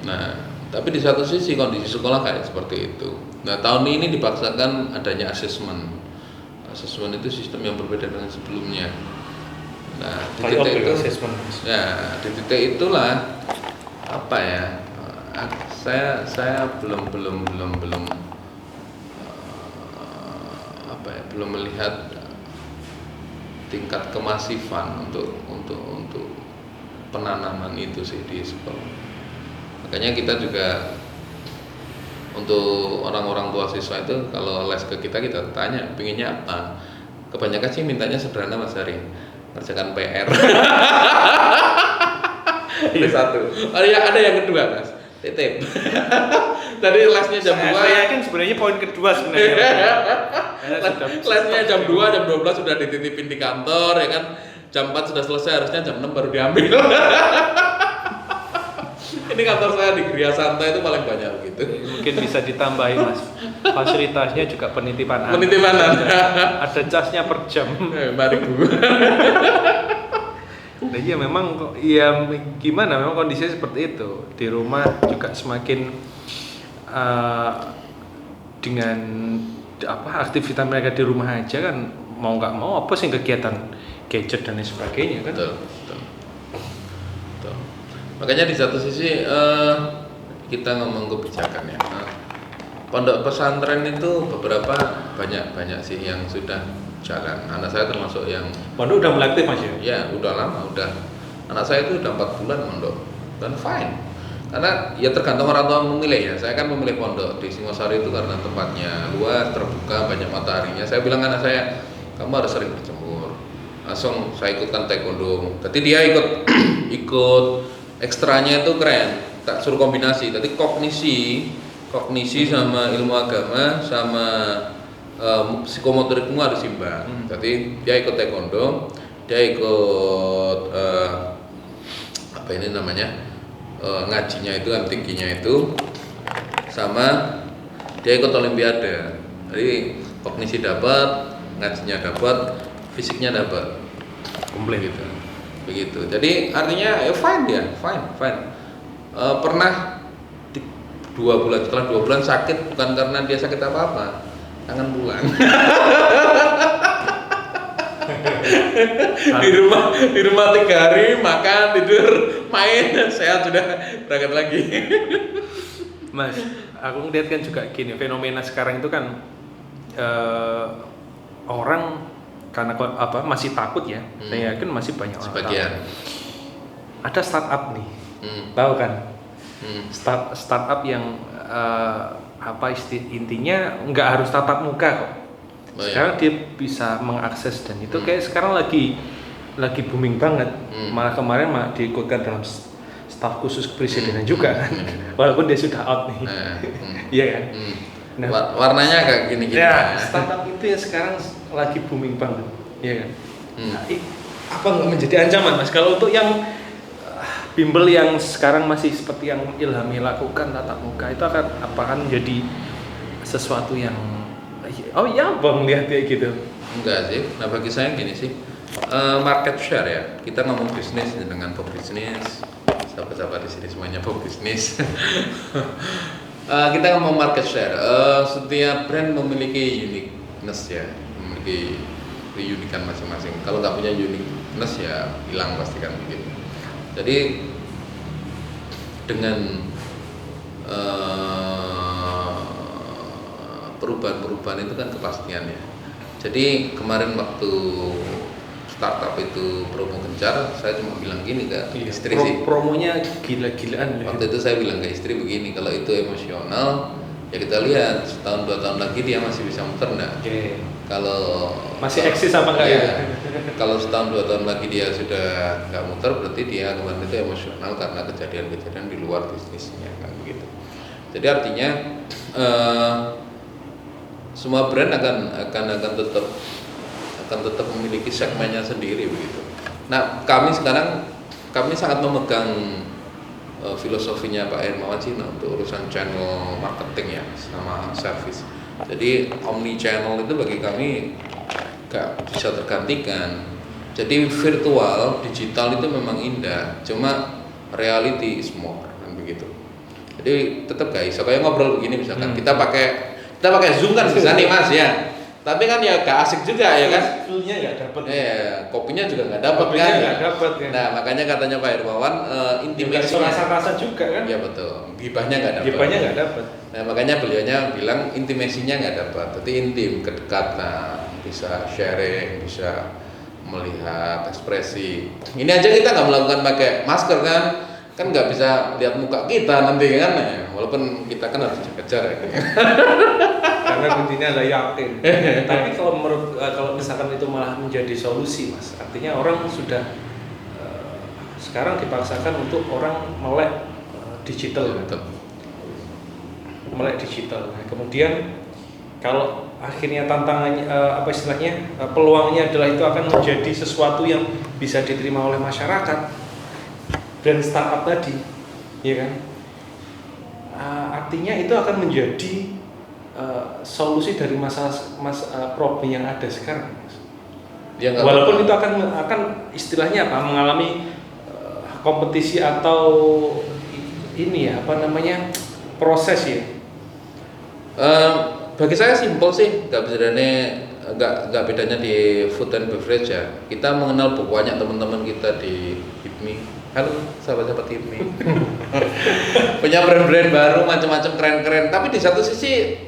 Nah, tapi di satu sisi kondisi sekolah kayak seperti itu. Nah, tahun ini dipaksakan adanya asesmen. Asesmen itu sistem yang berbeda dengan sebelumnya. Nah, di titik itu, di titik itulah apa ya? Saya belum belum melihat tingkat kemasifan untuk penanaman itu sih di sekolah. Makanya kita juga untuk orang-orang tua siswa itu kalau les ke kita tanya pinginnya apa. Kebanyakan sih mintanya sederhana Mas Hari, ngerjakan PR. Itu satu. Ada yang kedua Mas, titip. Tadi lesnya jam 2. Saya yakin sebenarnya poin kedua sebenarnya. Lesnya jam 2, jam 12 sudah dititipin di kantor ya kan. Jam 4 sudah selesai, harusnya jam 6 baru diambil. Ini kantor saya di Gria Santai itu paling banyak gitu. Mungkin bisa ditambahin Mas. Fasilitasnya juga penitipan anak. Penitipan anak. Ada casnya per jam. Mari Bu. Nah iya memang ya gimana, memang kondisinya seperti itu. Di rumah juga semakin dengan aktivitas mereka di rumah aja kan, mau nggak mau apa sih kegiatan gadget dan lain sebagainya kan. Betul. Makanya di satu sisi kita ngomong kebijakan ya. Pondok pesantren itu beberapa banyak sih yang sudah jalan. Anak saya termasuk yang pondok udah mulai aktif Mas ya? Ya, udah lama, udah. Anak saya itu udah 4 bulan mondok dan fine. Karena ya tergantung orang tua memilih ya. Saya kan memilih pondok di Singosari itu karena tempatnya luas, terbuka, banyak mataharinya. Saya bilang anak saya, kamu harus sering berjemur. Langsung saya ikutkan taekwondo. Jadi dia ikut ekstranya itu keren. Tak suruh kombinasi. Tadi kognisi sama ilmu agama sama psikomotorikmu harus imbang. Jadi dia ikut taekwondo, dia ikut apa ini namanya? Ngajinya itu, tingginya itu, sama dia ikut olimpiade. Jadi kognisi dapat, ngajinya dapat, fisiknya dapat, komplit gitu. Begitu. Jadi artinya fine dia, fine. Pernah 2 bulan, setelah 2 bulan sakit bukan karena dia sakit apa-apa, kangen pulang. di rumah 3 hari, makan, tidur, main, sehat sudah berangkat lagi. Mas, aku ngeliat kan juga gini, fenomena sekarang itu kan orang karena masih takut ya. Saya yakin masih banyak orang sebagian takut. Ada startup nih, tahu kan? Startup yang intinya nggak harus tatap muka kok. Sekarang dia bisa mengakses, dan itu kayak sekarang lagi booming banget. Malah kemarin diikutkan dalam staf khusus kepresidenan juga kan. Walaupun dia sudah out nih. Iya kan? Nah, warnanya kayak gini gitu. Ya, startup itu ya sekarang lagi booming banget. Iya kan? Nah, apa nggak menjadi ancaman Mas kalau untuk yang bimbel yang sekarang masih seperti yang Ilhami lakukan, tatap muka, itu akan menjadi sesuatu yang bang lihat kayak gitu? Enggak sih. Nah bagi saya gini sih, market share ya. Kita ngomong bisnis dengan pebisnis, sahabat-sahabat di sini semuanya pebisnis. Kita ngomong market share. Setiap brand memiliki uniqueness ya, memiliki keunikan masing-masing. Kalau nggak punya uniqueness ya hilang pasti kan begitu. Jadi dengan perubahan-perubahan itu kan kepastian ya. Jadi kemarin waktu startup itu promo gencar, saya cuma bilang gini ke istri sih. Promonya gila-gilaan. Waktu itu saya bilang ke istri begini, kalau itu emosional, ya kita lihat setahun 2 tahun lagi dia masih bisa muter enggak? Kalau masih eksis apa enggak ya? Kalau setahun 2 tahun lagi dia sudah nggak muter, berarti dia kemarin itu emosional karena kejadian-kejadian di luar bisnisnya kan begitu. Jadi artinya semua brand akan tetap memiliki segmennya sendiri begitu. Nah kami sangat memegang filosofinya Pak Hermawan Cina untuk urusan channel marketing ya sama service. Jadi omni channel itu bagi kami gak bisa tergantikan. Jadi virtual, digital itu memang indah, cuma reality is more kan begitu. Jadi tetap guys, kayak ngobrol begini misalkan kita pakai Zoom kan bisa nih Mas ya. Tapi kan ya gak asik juga ya kan. Feelnya nggak dapet. Kopinya juga nggak dapet kan. Nggak dapet ya. Nah makanya katanya Pak Hermawan intimasinya. Rasa-rasa juga kan. Iya betul. Gibahnya nggak dapet. Nah makanya beliaunya bilang intimasinya nggak dapet. Tapi intim, kedekatan. bisa sharing, bisa melihat ekspresi. Ini aja kita nggak melakukan pakai masker kan nggak bisa lihat muka kita nanti kan ya. Walaupun kita kan harus jaga jarak ya. Karena kuncinya adalah yakin. Tapi kalau misalkan itu malah menjadi solusi, Mas, artinya orang sudah sekarang dipaksakan untuk orang melek digital, Betul. melek digital. Nah, kemudian kalau akhirnya tantangannya peluangnya adalah itu akan menjadi sesuatu yang bisa diterima oleh masyarakat, brand startup tadi, ya kan? Artinya itu akan menjadi solusi dari problem yang ada sekarang, Mas. Ya, Walaupun itu akan istilahnya mengalami kompetisi atau ini proses ya. Bagi saya simpel sih, nggak bedanya di food and beverage ya. Kita mengenal banyak teman-teman kita di HIPMI. Halo sahabat-sahabat HIPMI. Punya brand-brand baru macam-macam keren-keren. Tapi di satu sisi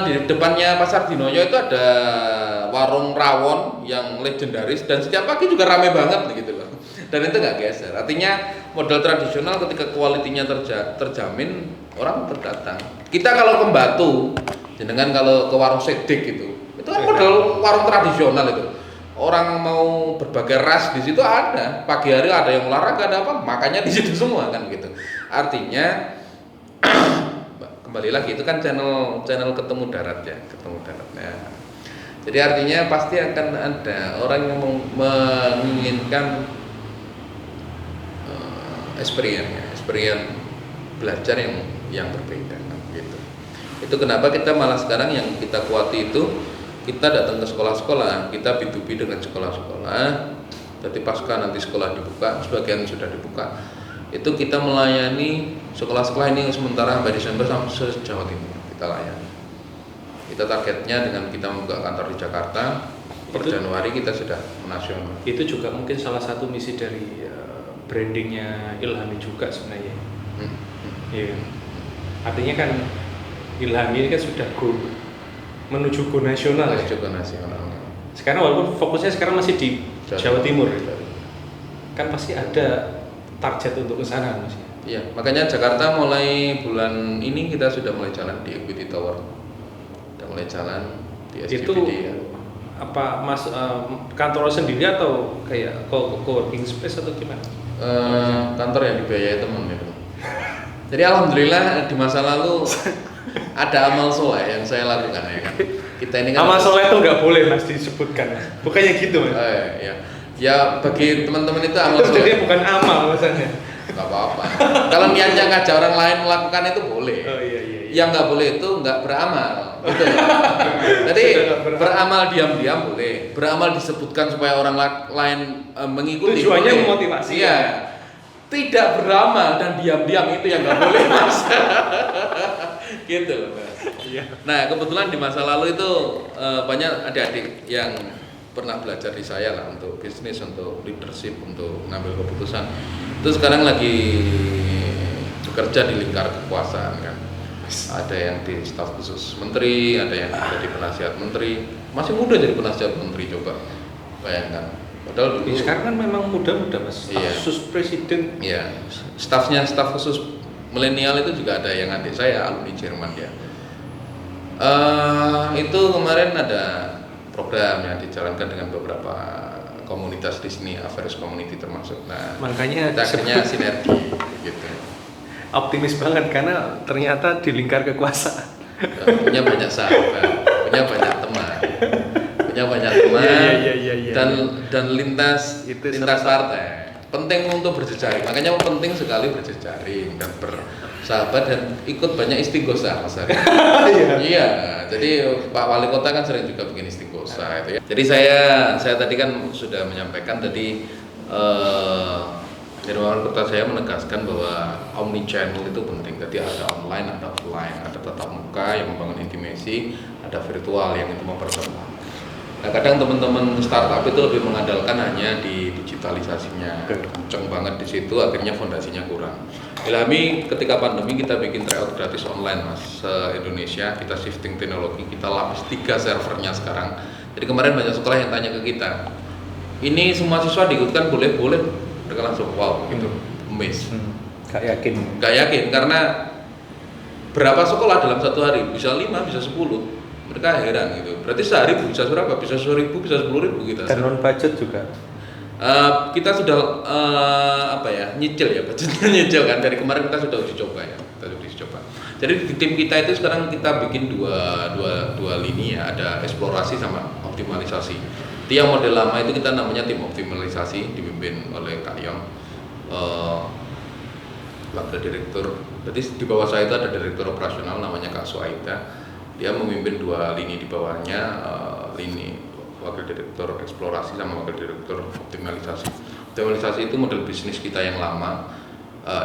di depannya Pasar Dinoyo itu ada warung rawon yang legendaris dan setiap pagi juga ramai banget gitu loh. Dan itu nggak geser. Artinya modal tradisional ketika kualitinya terjamin, orang berdatang. Kita kalau ke Batu, jenengan kalau ke warung Sedik itu kan modal warung tradisional itu. Orang mau berbagai ras di situ ada. Pagi hari ada yang olahraga, ada apa, makanya di situ semua kan gitu. Artinya kembali lagi itu kan channel ketemu darat ya, ketemu daratnya. Jadi artinya pasti akan ada orang yang menginginkan experience belajar yang berbeda gitu. Itu kenapa kita malah sekarang yang kita kuati itu kita datang ke sekolah-sekolah, kita B2B dengan sekolah-sekolah. Jadi pasca nanti sekolah dibuka, sebagian sudah dibuka. Itu kita melayani sekolah-sekolah ini sementara sampai Desember sampai se-Jawa Timur kita layani. Kita targetnya dengan kita membuka kantor di Jakarta per Januari kita sudah nasional. Itu juga mungkin salah satu misi dari brandingnya Ilhami juga sebenarnya. Iya. Artinya kan Ilhami ini kan sudah menuju go nasional. Menuju go nasional. Sekarang walaupun fokusnya sekarang masih di Jawa Timur, kan pasti ada target untuk ke sana, Mas. Iya, makanya Jakarta mulai bulan ini kita sudah mulai jalan di Equity Tower. Sudah mulai jalan di SCBD. Itu apa Mas kantor sendiri atau kayak co-working space atau gimana? Kantor yang dibiayai teman itu. Jadi alhamdulillah di masa lalu ada amal soleh yang saya lakukan ya kan. Kita ini kan amal soleh itu nggak boleh Mas disebutkan. Bukannya gitu Mas. Iya. Ya bagi teman-teman itu amal soleh. Jadi bukan amal maksudnya. Nggak apa-apa. Kalau niatnya ngajak orang lain melakukan itu boleh. Oh iya. Yang nggak boleh itu nggak beramal. Gitu. Jadi beramal diam-diam boleh. Beramal disebutkan supaya orang lain mengikuti. Tujuannya memotivasi. Iya. Tidak beramal dan diam-diam itu yang nggak boleh Mas. Gitu loh Mas. Iya. Nah kebetulan di masa lalu itu banyak adik-adik yang pernah belajar di saya lah untuk bisnis, untuk leadership, untuk ngambil keputusan. Itu sekarang lagi bekerja di lingkar kekuasaan kan. Ada yang di staf khusus menteri, ada yang jadi penasihat menteri. Masih muda jadi penasihat menteri, coba bayangkan. Padahal dulu sekarang kan memang muda-muda Mas. Staf khusus presiden. Iya. Staf khusus milenial itu juga ada yang adik saya alumni Jerman ya. Itu kemarin ada program yang dijalankan dengan beberapa komunitas di sini, Average Community termasuk. Nah, makanya kita akhirnya sinergi gitu. Optimis banget karena ternyata di lingkar kekuasaan. Punya banyak sahabat, punya banyak teman. Iya. Dan lintas partai. Penting untuk berjejaring. Makanya penting sekali berjejaring dan bersahabat dan ikut banyak istighosah Mas Ari. Iya. Jadi Pak Wali Kota kan sering juga bikin istighosah itu ya. Jadi saya tadi kan sudah menyampaikan tadi dari Wali Kota saya menegaskan bahwa omni channel itu penting. Jadi ada online, ada offline, ada tatap muka yang membangun intimasi, ada virtual yang itu mempertemukan. Nah kadang teman-teman startup itu lebih mengandalkan hanya di digitalisasinya, kenceng banget di situ, akhirnya fondasinya kurang. Ilhami ketika pandemi kita bikin tryout gratis online mas se-Indonesia, kita shifting teknologi, kita lapis 3 servernya sekarang. Jadi kemarin banyak sekolah yang tanya ke kita, ini semua siswa diikutkan boleh? Mereka langsung wow gitu, amazed. Gak yakin karena berapa sekolah dalam satu hari, bisa 5, bisa 10, mereka heran gitu. Berarti sehari bisa berapa? Bisa 1.000, bisa 10.000 kita. Dan non budget juga. Kita sudah nyicil ya, budgetnya nyicil kan, dari kemarin kita sudah uji coba ya, jadi di tim kita itu sekarang kita bikin dua lini ya, ada eksplorasi sama optimalisasi. Itu yang model lama itu kita namanya tim optimalisasi, dipimpin oleh Kak Yong, wakil direktur. Jadi di bawah saya itu ada direktur operasional namanya Kak Suaida, dia memimpin 2 lini di bawahnya, lini wakil direktur eksplorasi sama wakil direktur optimalisasi. Optimalisasi itu model bisnis kita yang lama,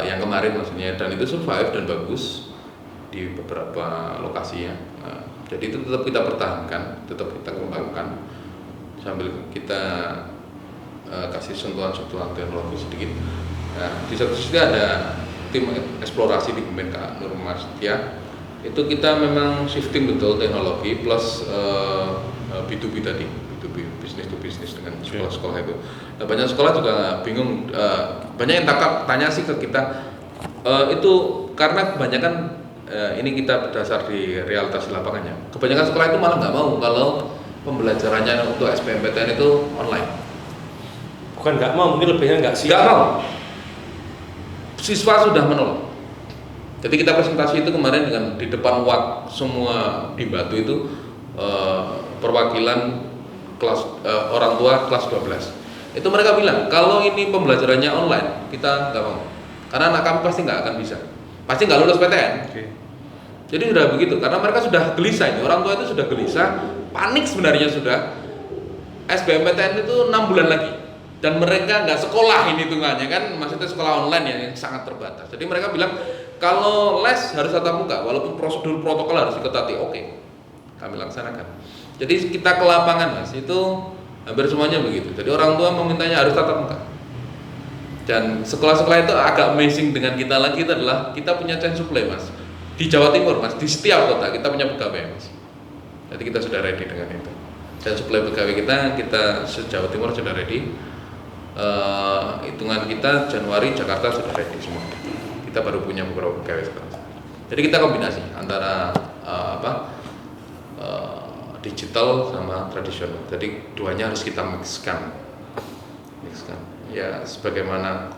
yang kemarin maksudnya, dan itu survive dan bagus di beberapa lokasi ya. Jadi itu tetap kita pertahankan, tetap kita kembangkan sambil kita kasih sentuhan-sentuhan teknologi sedikit. Nah, di satu sisi ada tim eksplorasi dipimpin Kak Nur Mastia. Itu kita memang shifting betul teknologi plus B2B tadi, B2B, business to business dengan sekolah-sekolah itu. Nah, banyak sekolah juga bingung, banyak yang tanya sih ke kita, itu karena kebanyakan ini kita berdasar di realitas di lapangannya. Kebanyakan sekolah itu malah nggak mau kalau pembelajarannya untuk SBMPTN itu online. Bukan nggak mau, mungkin lebihnya nggak siap. Nggak mau. Siswa sudah menolak. Jadi kita presentasi itu kemarin dengan di depan WAC semua di Batu itu perwakilan kelas orang tua kelas 12. Itu mereka bilang kalau ini pembelajarannya online kita nggak mau, karena anak kami pasti nggak akan bisa, pasti nggak lulus PTN. Okay. Jadi sudah begitu, karena mereka sudah gelisah ini, orang tua itu sudah gelisah, panik sebenarnya sudah. SBMPTN itu 6 bulan lagi. Dan mereka nggak sekolah ini hitungannya kan, maksudnya sekolah online yang sangat terbatas. Jadi mereka bilang kalau les harus tatap muka, walaupun prosedur protokol harus diketati, oke, kami laksanakan. Jadi kita ke lapangan mas, itu hampir semuanya begitu. Jadi orang tua memintanya harus tatap muka. Dan sekolah-sekolah itu agak amazing dengan kita lagi itu adalah kita punya chain supply mas. Di Jawa Timur mas, di setiap kota kita punya pegawai mas. Jadi kita sudah ready dengan itu. Dan supply pegawai kita se-Jawa Timur sudah ready. Hitungan kita Januari Jakarta sudah ready semua. Kita baru punya beberapa pegawai sekarang. Jadi kita kombinasi antara digital sama tradisional. Jadi duanya harus kita mixkan. Ya sebagaimana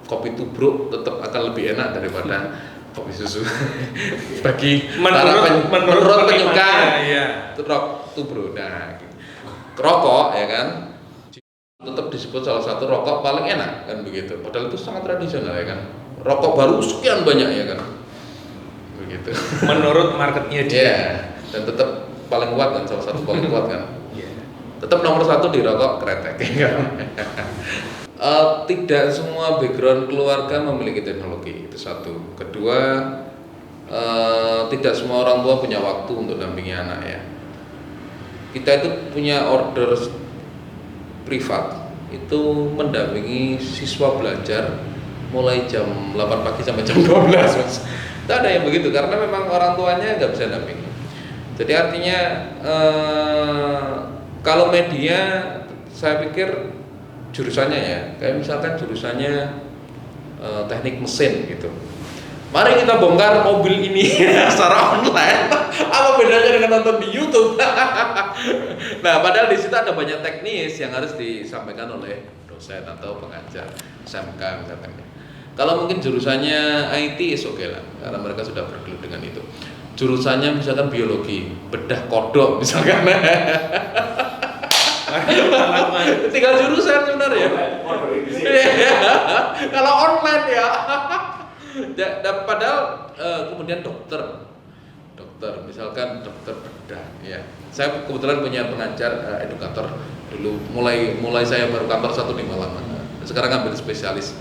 kopi tubruk tetap akan lebih enak daripada kopi susu. Bagi menurut penyuka ya. Tubruk. Nah, rokok ya kan tetap disebut salah satu rokok paling enak kan begitu. Padahal itu sangat tradisional ya kan. Rokok baru sekian banyak ya kan. Begitu. Menurut marketnya dia. Yeah. Dan tetap paling kuat kan, salah satu paling kuat kan. Yeah. Tetap nomor 1 di rokok kretek kan. Tidak semua background keluarga memiliki teknologi, itu satu. Kedua, tidak semua orang tua punya waktu untuk dampingi anak ya. Kita itu punya order privat itu mendampingi siswa belajar mulai jam 8 pagi sampai jam 12 mas. Itu ada yang begitu karena memang orang tuanya nggak bisa dampingi. Jadi artinya kalau media saya pikir jurusannya ya, kayak misalkan jurusannya teknik mesin gitu. Mari kita bongkar mobil ini secara online. Apa bedanya dengan nonton di YouTube? Nah, padahal di situ ada banyak teknis yang harus disampaikan oleh dosen atau pengajar SMK misalnya. Kalau mungkin jurusannya IT is okay lah, karena mereka sudah bergelut dengan itu. Jurusannya misalkan biologi, bedah kodok misalkan. Tinggal jurusan sebenarnya. Kalau online ya. Padahal kemudian dokter misalkan dokter bedah ya. Saya kebetulan punya pengajar edukator dulu mulai saya baru kantor 1 di Malang. Sekarang ambil spesialis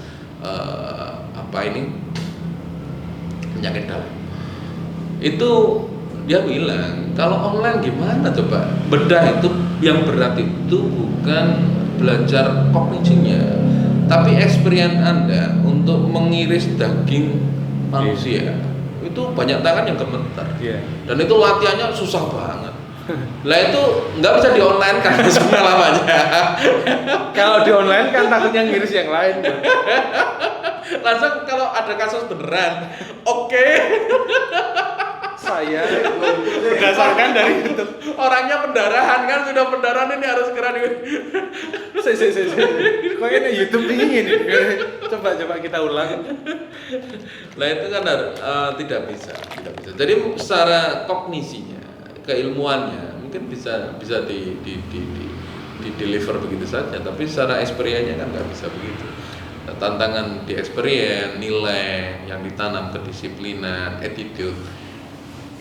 penyakit dalam. Itu dia bilang kalau online gimana coba? Bedah itu yang berat itu bukan belajar kognisinya, tapi experience Anda untuk mengiris daging manusia itu banyak tangan yang gemetar. Dan itu latihannya susah banget. Lah itu nggak bisa di online kan pengalamannya. Kalau di online kan takutnya ngiris yang lain. Langsung kalau ada kasus beneran, oke. Saya berdasarkan dari itu Orangnya pendarahan kan, sudah pendarahan ini harus segera di. Kayaknya YouTube ini. Coba kita ulang. Lah itu kan tidak bisa. Jadi secara kognisinya, keilmuannya mungkin bisa di deliver begitu saja, tapi secara experience-nya kan nggak bisa begitu. Tantangan di experience, nilai yang ditanam, kedisiplinan, attitude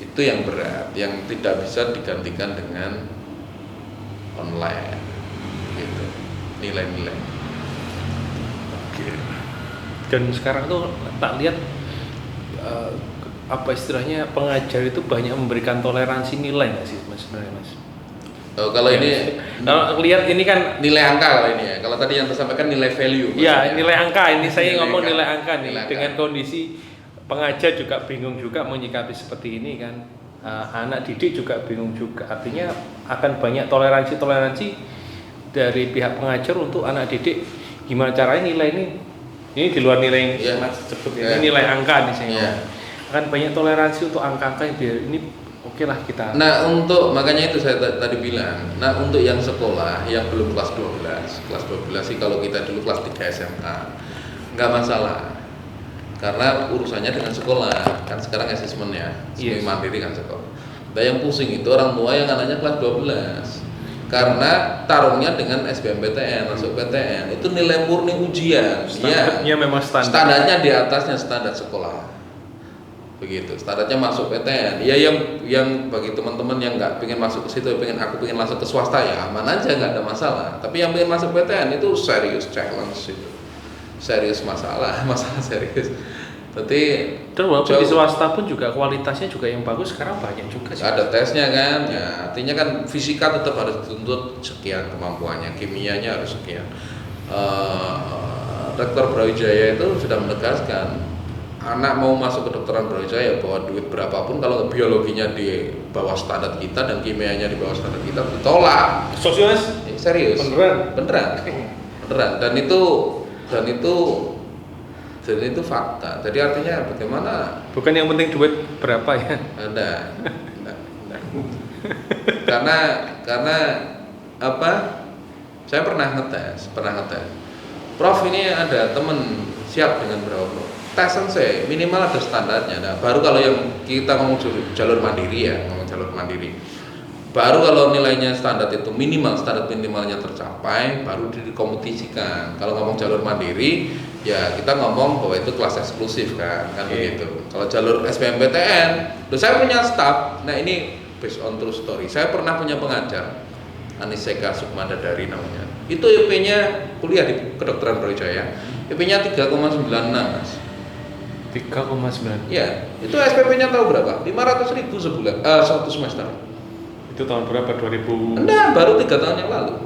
itu yang berat, yang tidak bisa digantikan dengan online gitu, nilai-nilai. Dan sekarang tuh tak lihat apa istilahnya, pengajar itu banyak memberikan toleransi nilai nggak sih mas sebenarnya mas? Kalau ini kalau lihat ini kan nilai angka, kalau ini ya. Kalau tadi yang tersampaikan nilai value. Iya, nilai angka. Ini saya ngomong nilai angka nih. Nilai angka. Dengan kondisi pengajar juga bingung juga menyikapi seperti ini kan. Anak didik juga bingung juga. Artinya akan banyak toleransi dari pihak pengajar untuk anak didik. Gimana caranya nilai ini di luar nilai yang mas sebut ini nilai angka nih saya ngomong. Akan banyak toleransi untuk angka-angka yang biar ini oke lah kita. Nah, untuk makanya itu saya tadi bilang. Nah, untuk yang sekolah yang belum kelas 12 sih, kalau kita dulu kelas 3 SMA nggak masalah. Karena urusannya dengan sekolah. Kan sekarang asesmennya semi mandiri kan sekolah. Nah, yang pusing itu orang tua yang anaknya kelas 12. Karena tarungnya dengan SBMPTN, masuk PTN, itu nilai murni ujian. Standarnya memang standar. Standarnya di atasnya standar sekolah. Begitu, standarnya masuk PTN. Ya yang bagi teman-teman yang nggak pengen masuk ke situ, pengen masuk ke swasta, ya aman aja, nggak ada masalah. Tapi yang pengen masuk PTN itu serius challenge itu, serius masalah serius. Tapi dan walaupun di swasta pun juga kualitasnya juga yang bagus sekarang banyak juga sih. Ada tesnya kan, ya artinya kan fisika tetap harus dituntut sekian kemampuannya, kimianya harus sekian. Rektor Brawijaya itu sudah menegaskan, anak mau masuk ke kedokteran Brawijaya bawa duit berapapun, kalau biologinya di bawah standar kita dan kimianya di bawah standar kita, ditolak. Sosialis? Serius? Beneran. Dan itu fakta. Jadi artinya bagaimana? Bukan yang penting duit berapa ya? Ada. karena apa? Saya pernah ngetes. Prof, ini ada temen siap dengan berapa Prof? Tesan saya minimal ada standarnya. Nah, baru kalau yang kita ngomong jalur mandiri. Baru kalau nilainya standar itu standar minimalnya tercapai, baru dikompetisikan. Kalau ngomong jalur mandiri, ya kita ngomong bahwa itu kelas eksklusif kan begitu. Kalau jalur SBMPTN, saya punya staff. Nah, ini based on true story. Saya pernah punya pengajar, Aniseka Sukmadadari namanya. Itu IP-nya kuliah di kedokteran Brawijaya. IP-nya 3,96 Mas. 3,9. Ya, itu SPP-nya tahu berapa? 500.000 sebulan, satu semester. Itu tahun berapa? 2000? Enggak, baru 3 tahun yang lalu.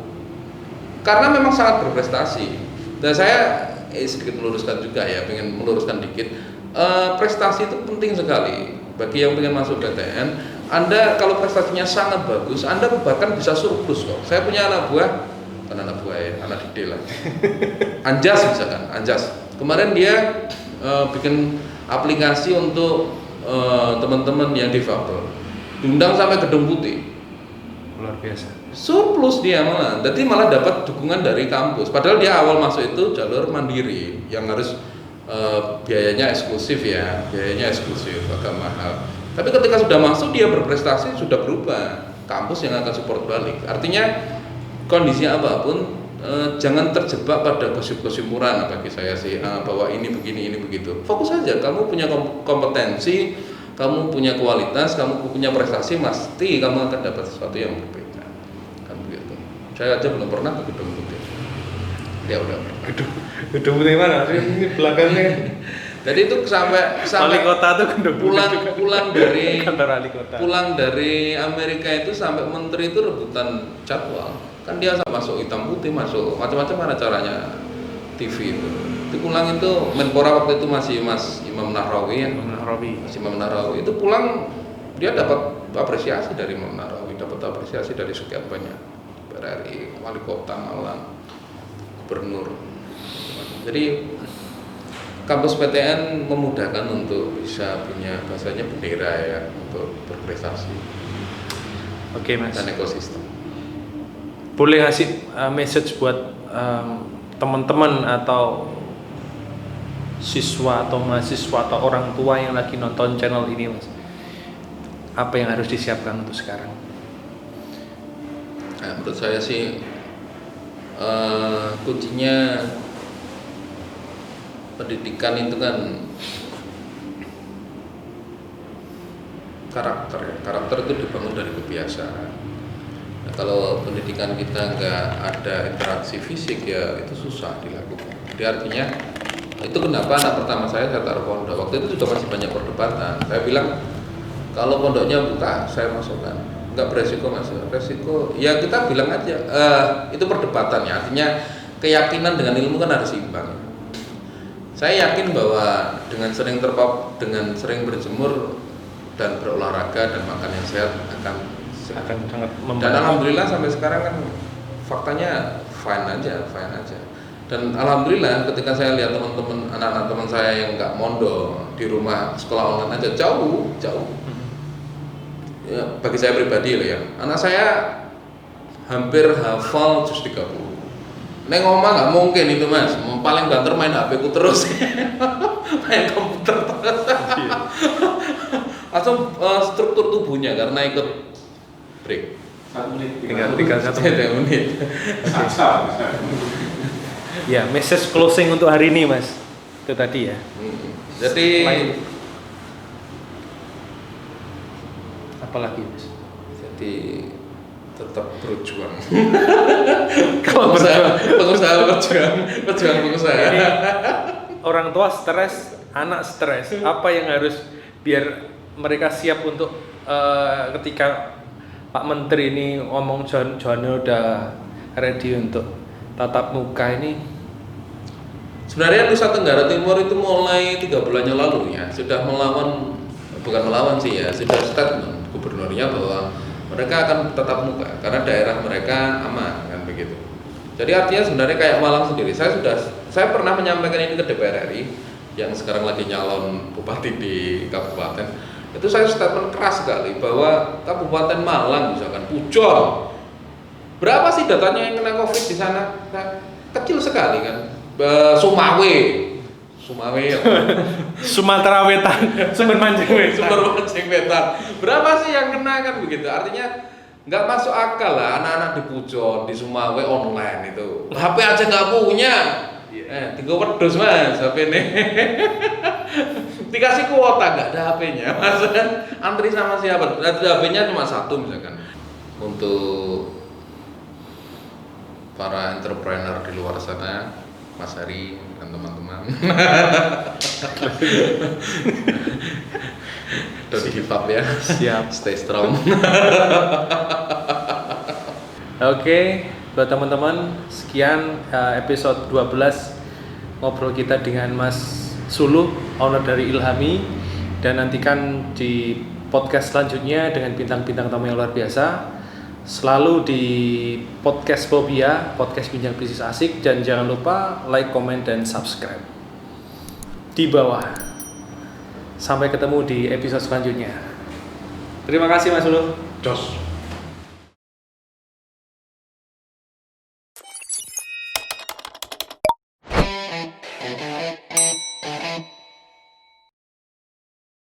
Karena memang sangat berprestasi. Dan saya sedikit meluruskan juga ya, pengen meluruskan dikit. Prestasi itu penting sekali bagi yang pengen masuk PTN. Anda kalau prestasinya sangat bagus, Anda bahkan bisa surplus kok. Saya punya anak buah anak didik lah. Anjas misalkan, Kemarin dia bikin aplikasi untuk teman-teman yang difabel. Diundang sampai Gedung Putih. Luar biasa. Surplus dia malah dapat dukungan dari kampus. Padahal dia awal masuk itu jalur mandiri yang harus biayanya eksklusif, agak mahal. Tapi ketika sudah masuk dia berprestasi, sudah berubah. Kampus yang akan support balik. Artinya kondisi apapun jangan terjebak pada gosip-gosip murah bagi saya sih, bahwa ini begini, ini begitu. Fokus saja, kamu punya kompetensi, kamu punya kualitas, kamu punya prestasi, pasti kamu akan dapat sesuatu yang berbeda. Kan begitu. Saya aja belum pernah ke Gedung Putih. Dia udah pernah. Gedung Putih mana? Ini belakangnya. Jadi itu sampai wali kota tuh Gedung Putih pulang dari Amerika itu sampai menteri itu rebutan jadwal. Kan dia masuk hitam putih, masuk macam-macam, mana caranya TV itu pulang itu Menpora waktu itu masih Mas Imam Nahrawi ya. Mas Imam Nahrawi itu pulang dia dapat apresiasi dari Imam Nahrawi, dapat apresiasi dari sekian banyak RRI, wali kota Malang, gubernur. Jadi kampus PTN memudahkan untuk bisa punya bahasanya bendera ya untuk berprestasi. Oke Mas. Dan ekosistem. Boleh ngasih message buat teman-teman atau siswa atau mahasiswa atau orang tua yang lagi nonton channel ini Mas? Apa yang harus disiapkan untuk sekarang? Nah, menurut saya sih kuncinya pendidikan itu kan karakter ya. Karakter itu dibangun dari kebiasaan. Nah, kalau pendidikan kita nggak ada interaksi fisik ya itu susah dilakukan. Jadi artinya itu kenapa anak pertama saya taruh pondok. Waktu itu sudah masih banyak perdebatan. Saya bilang kalau pondoknya buka saya masukkan. Nggak beresiko masuk. Resiko ya kita bilang aja itu perdebatan ya. Artinya keyakinan dengan ilmu kan harus seimbang. Saya yakin bahwa dengan sering berjemur dan berolahraga dan makan yang sehat akan sangat membantu. Dan alhamdulillah sampai sekarang kan faktanya fine aja. Dan alhamdulillah ketika saya lihat teman-teman anak-anak teman saya yang nggak mondok di rumah sekolah online aja jauh. Ya, bagi saya pribadi loh ya, anak saya hampir hafal juz 30. Neng omah nggak mungkin itu Mas, paling banter main HP ku terus, main komputer terus. Langsung struktur tubuhnya karena ikut break. 1 menit. Tinggal 1 menit. Ya, message closing untuk hari ini Mas. Itu tadi ya. Jadi apalagi Mas? Jadi tetap berjuang. Kalau pengusaha pengusaha. Ini orang tua stres, anak stres. Apa yang harus biar mereka siap untuk ketika Pak Menteri ini ngomong Johannes udah ready untuk tatap muka ini? Sebenarnya Nusa Tenggara Timur itu mulai 3 bulannya lalu ya sudah bukan melawan sih ya, sudah statement gubernurnya bahwa mereka akan tetap muka karena daerah mereka aman kan begitu. Jadi artinya sebenarnya kayak Malang sendiri, saya pernah menyampaikan ini ke DPR RI yang sekarang lagi nyalon bupati di kabupaten. Itu saya statement keras sekali bahwa Kabupaten Malang misalkan Pujon, berapa sih datanya yang kena COVID di sana? Nah, kecil sekali kan. Sumawe Sumatera Wetan, Sumber Mancing Wetan. Berapa sih yang kena kan begitu? Artinya nggak masuk akal lah anak-anak di Pujon, di Sumawe online itu. HP aja nggak punya. Tinggal wedus Mas HP ini. Dikasih kuota nggak ada HP-nya. Mas antri sama siapa? HP-nya cuma 1 misalkan. Untuk para entrepreneur di luar sana, Mas Hari dan teman-teman. Don't give up ya. Siap. Stay strong. Oke, buat teman-teman, sekian episode 12 ngobrol kita dengan Mas Suluh, owner dari Ilhami, dan nantikan di podcast selanjutnya dengan bintang-bintang tamu yang luar biasa. Selalu di podcast Bobia, podcast bincang bisnis asik, dan jangan lupa like, comment, dan subscribe di bawah. Sampai ketemu di episode selanjutnya. Terima kasih Mas Suluh. Jos.